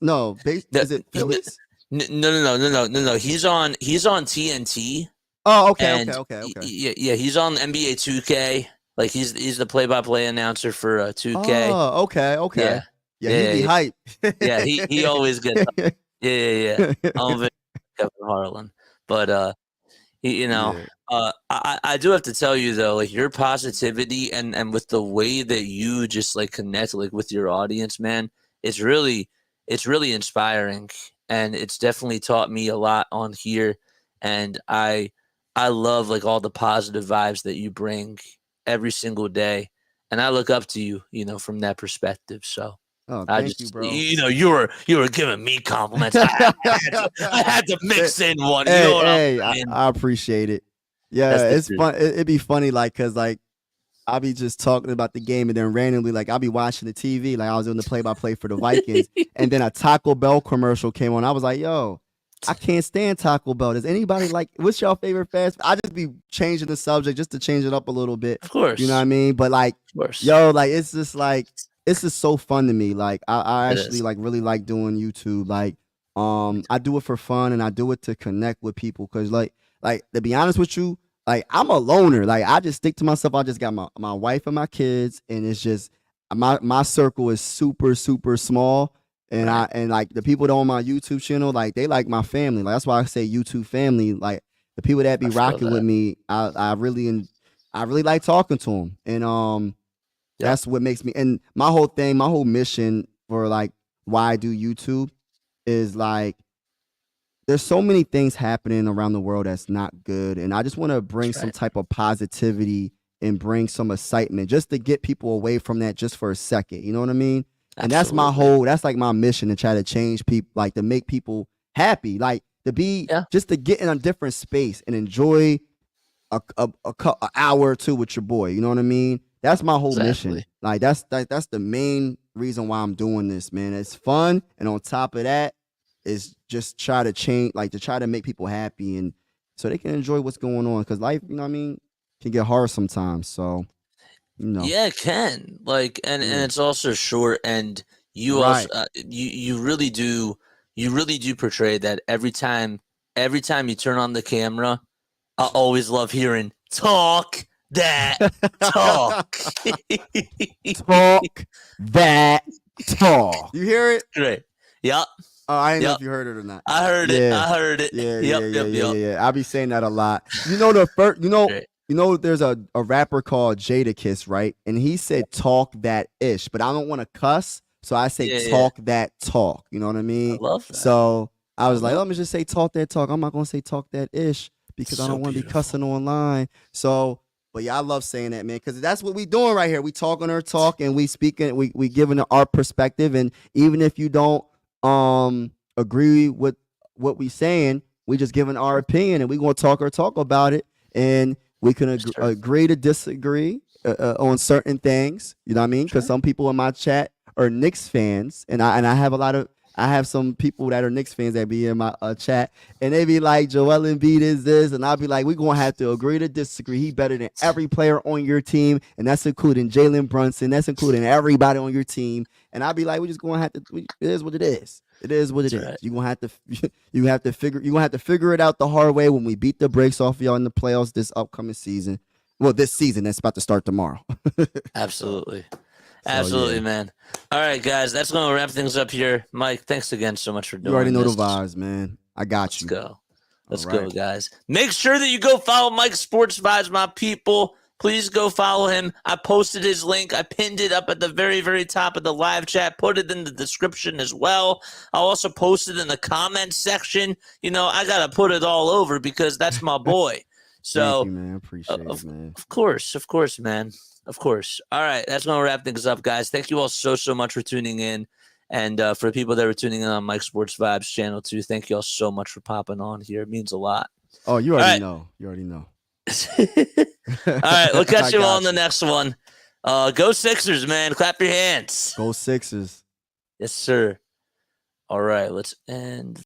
No, is it Phillies? No. He's on TNT. Oh, okay. Yeah, he's on NBA 2K. Like he's the play-by-play announcer for 2K. Oh, okay. Yeah, he'd be hype. Yeah, he always gets up. Yeah. Kevin Harlan. But I do have to tell you though, like your positivity and with the way that you just like connect like with your audience, man, it's really inspiring, and it's definitely taught me a lot on here. And I love like all the positive vibes that you bring every single day, and I look up to you, you know, from that perspective. So thank you, bro. You know, you were giving me compliments. I had to mix in one. I appreciate it. Yeah, it's fun. It'd be funny, like, cause like I'll be just talking about the game, and then randomly, like, I'll be watching the TV, like I was doing the play-by-play for the Vikings, and then a Taco Bell commercial came on. I was like, yo, I can't stand Taco Bell. Does anybody like? What's your favorite fast? I just be changing the subject just to change it up a little bit. Of course, you know what I mean. But like, yo, like it's just so fun to me. Like I actually like really like doing YouTube. Like I do it for fun, and I do it to connect with people. Cause like to be honest with you, like I'm a loner. Like I just stick to myself. I just got my wife and my kids, and it's just my circle is super small. And and like the people that on my YouTube channel, like they like my family. Like that's why I say YouTube family. Like the people that be rocking with me, I really like talking to them. And that's what makes me. And my whole mission for like why I do YouTube is like there's so many things happening around the world that's not good, and I just want to bring some type of positivity and bring some excitement just to get people away from that just for a second. You know what I mean? And that's that's like my mission, to try to change people, like to make people happy, like to be just to get in a different space and enjoy a hour or two with your boy. You know what I mean? That's my whole mission. Like that's the main reason why I'm doing this, man. It's fun, and on top of that, is just try to change, like to try to make people happy, and so they can enjoy what's going on. Because life, you know what I mean, can get hard sometimes. So. No. Yeah, it can. Like, and it's also short, and you also you really do portray that every time you turn on the camera. I always love hearing talk that talk. Talk that talk. You hear it? Great. Yep. Oh, I didn't know if you heard it or not. I heard it. I heard it. Yeah. I'll be saying that a lot. You know the first. You know, there's a rapper called Jadakiss, right? And he said talk that ish, but I don't want to cuss, so I say talk that talk. You know what I mean? I love that. So I was like, let me just say talk that talk. I'm not gonna say talk that ish because I don't want to be cussing online. So, but yeah, I love saying that, man, because that's what we doing right here. We talking our talk, and we speaking, we giving our perspective, and even if you don't agree with what we saying, we just giving our opinion, and we gonna talk our talk about it, and we can agree to disagree on certain things. You know what I mean? Because some people in my chat are Knicks fans, and I have a lot of I have some people that are Knicks fans that be in my chat, and they be like, Joel Embiid is this, and I'll be like, we're going to have to agree to disagree. He better than every player on your team, and that's including Jalen Brunson. That's including everybody on your team. And I'll be like, we're just going to have to. It is what it is. It is what it is. Right. You're gonna have to figure it out the hard way when we beat the brakes off y'all in the playoffs this upcoming season. Well, this season that's about to start tomorrow. Absolutely. Absolutely, man. All right, guys, that's going to wrap things up here. Mike, thanks again so much for doing this. You already know the vibes, man. I got you. Let's go, guys. Make sure that you go follow Mike Sports Vibes, my people. Please go follow him. I posted his link. I pinned it up at the very, very top of the live chat. Put it in the description as well. I'll also post it in the comments section. You know, I got to put it all over because that's my boy. So, thank you, man. Appreciate it, man. Of course, man. Of course. All right. That's going to wrap things up, guys. Thank you all so much for tuning in. And for people that are tuning in on Mike Sports Vibes channel too, thank you all so much for popping on here. It means a lot. Oh, you already know. You already know. All right. We'll catch you all on the next one. Go Sixers, man. Clap your hands. Go Sixers. Yes, sir. All right. Let's end.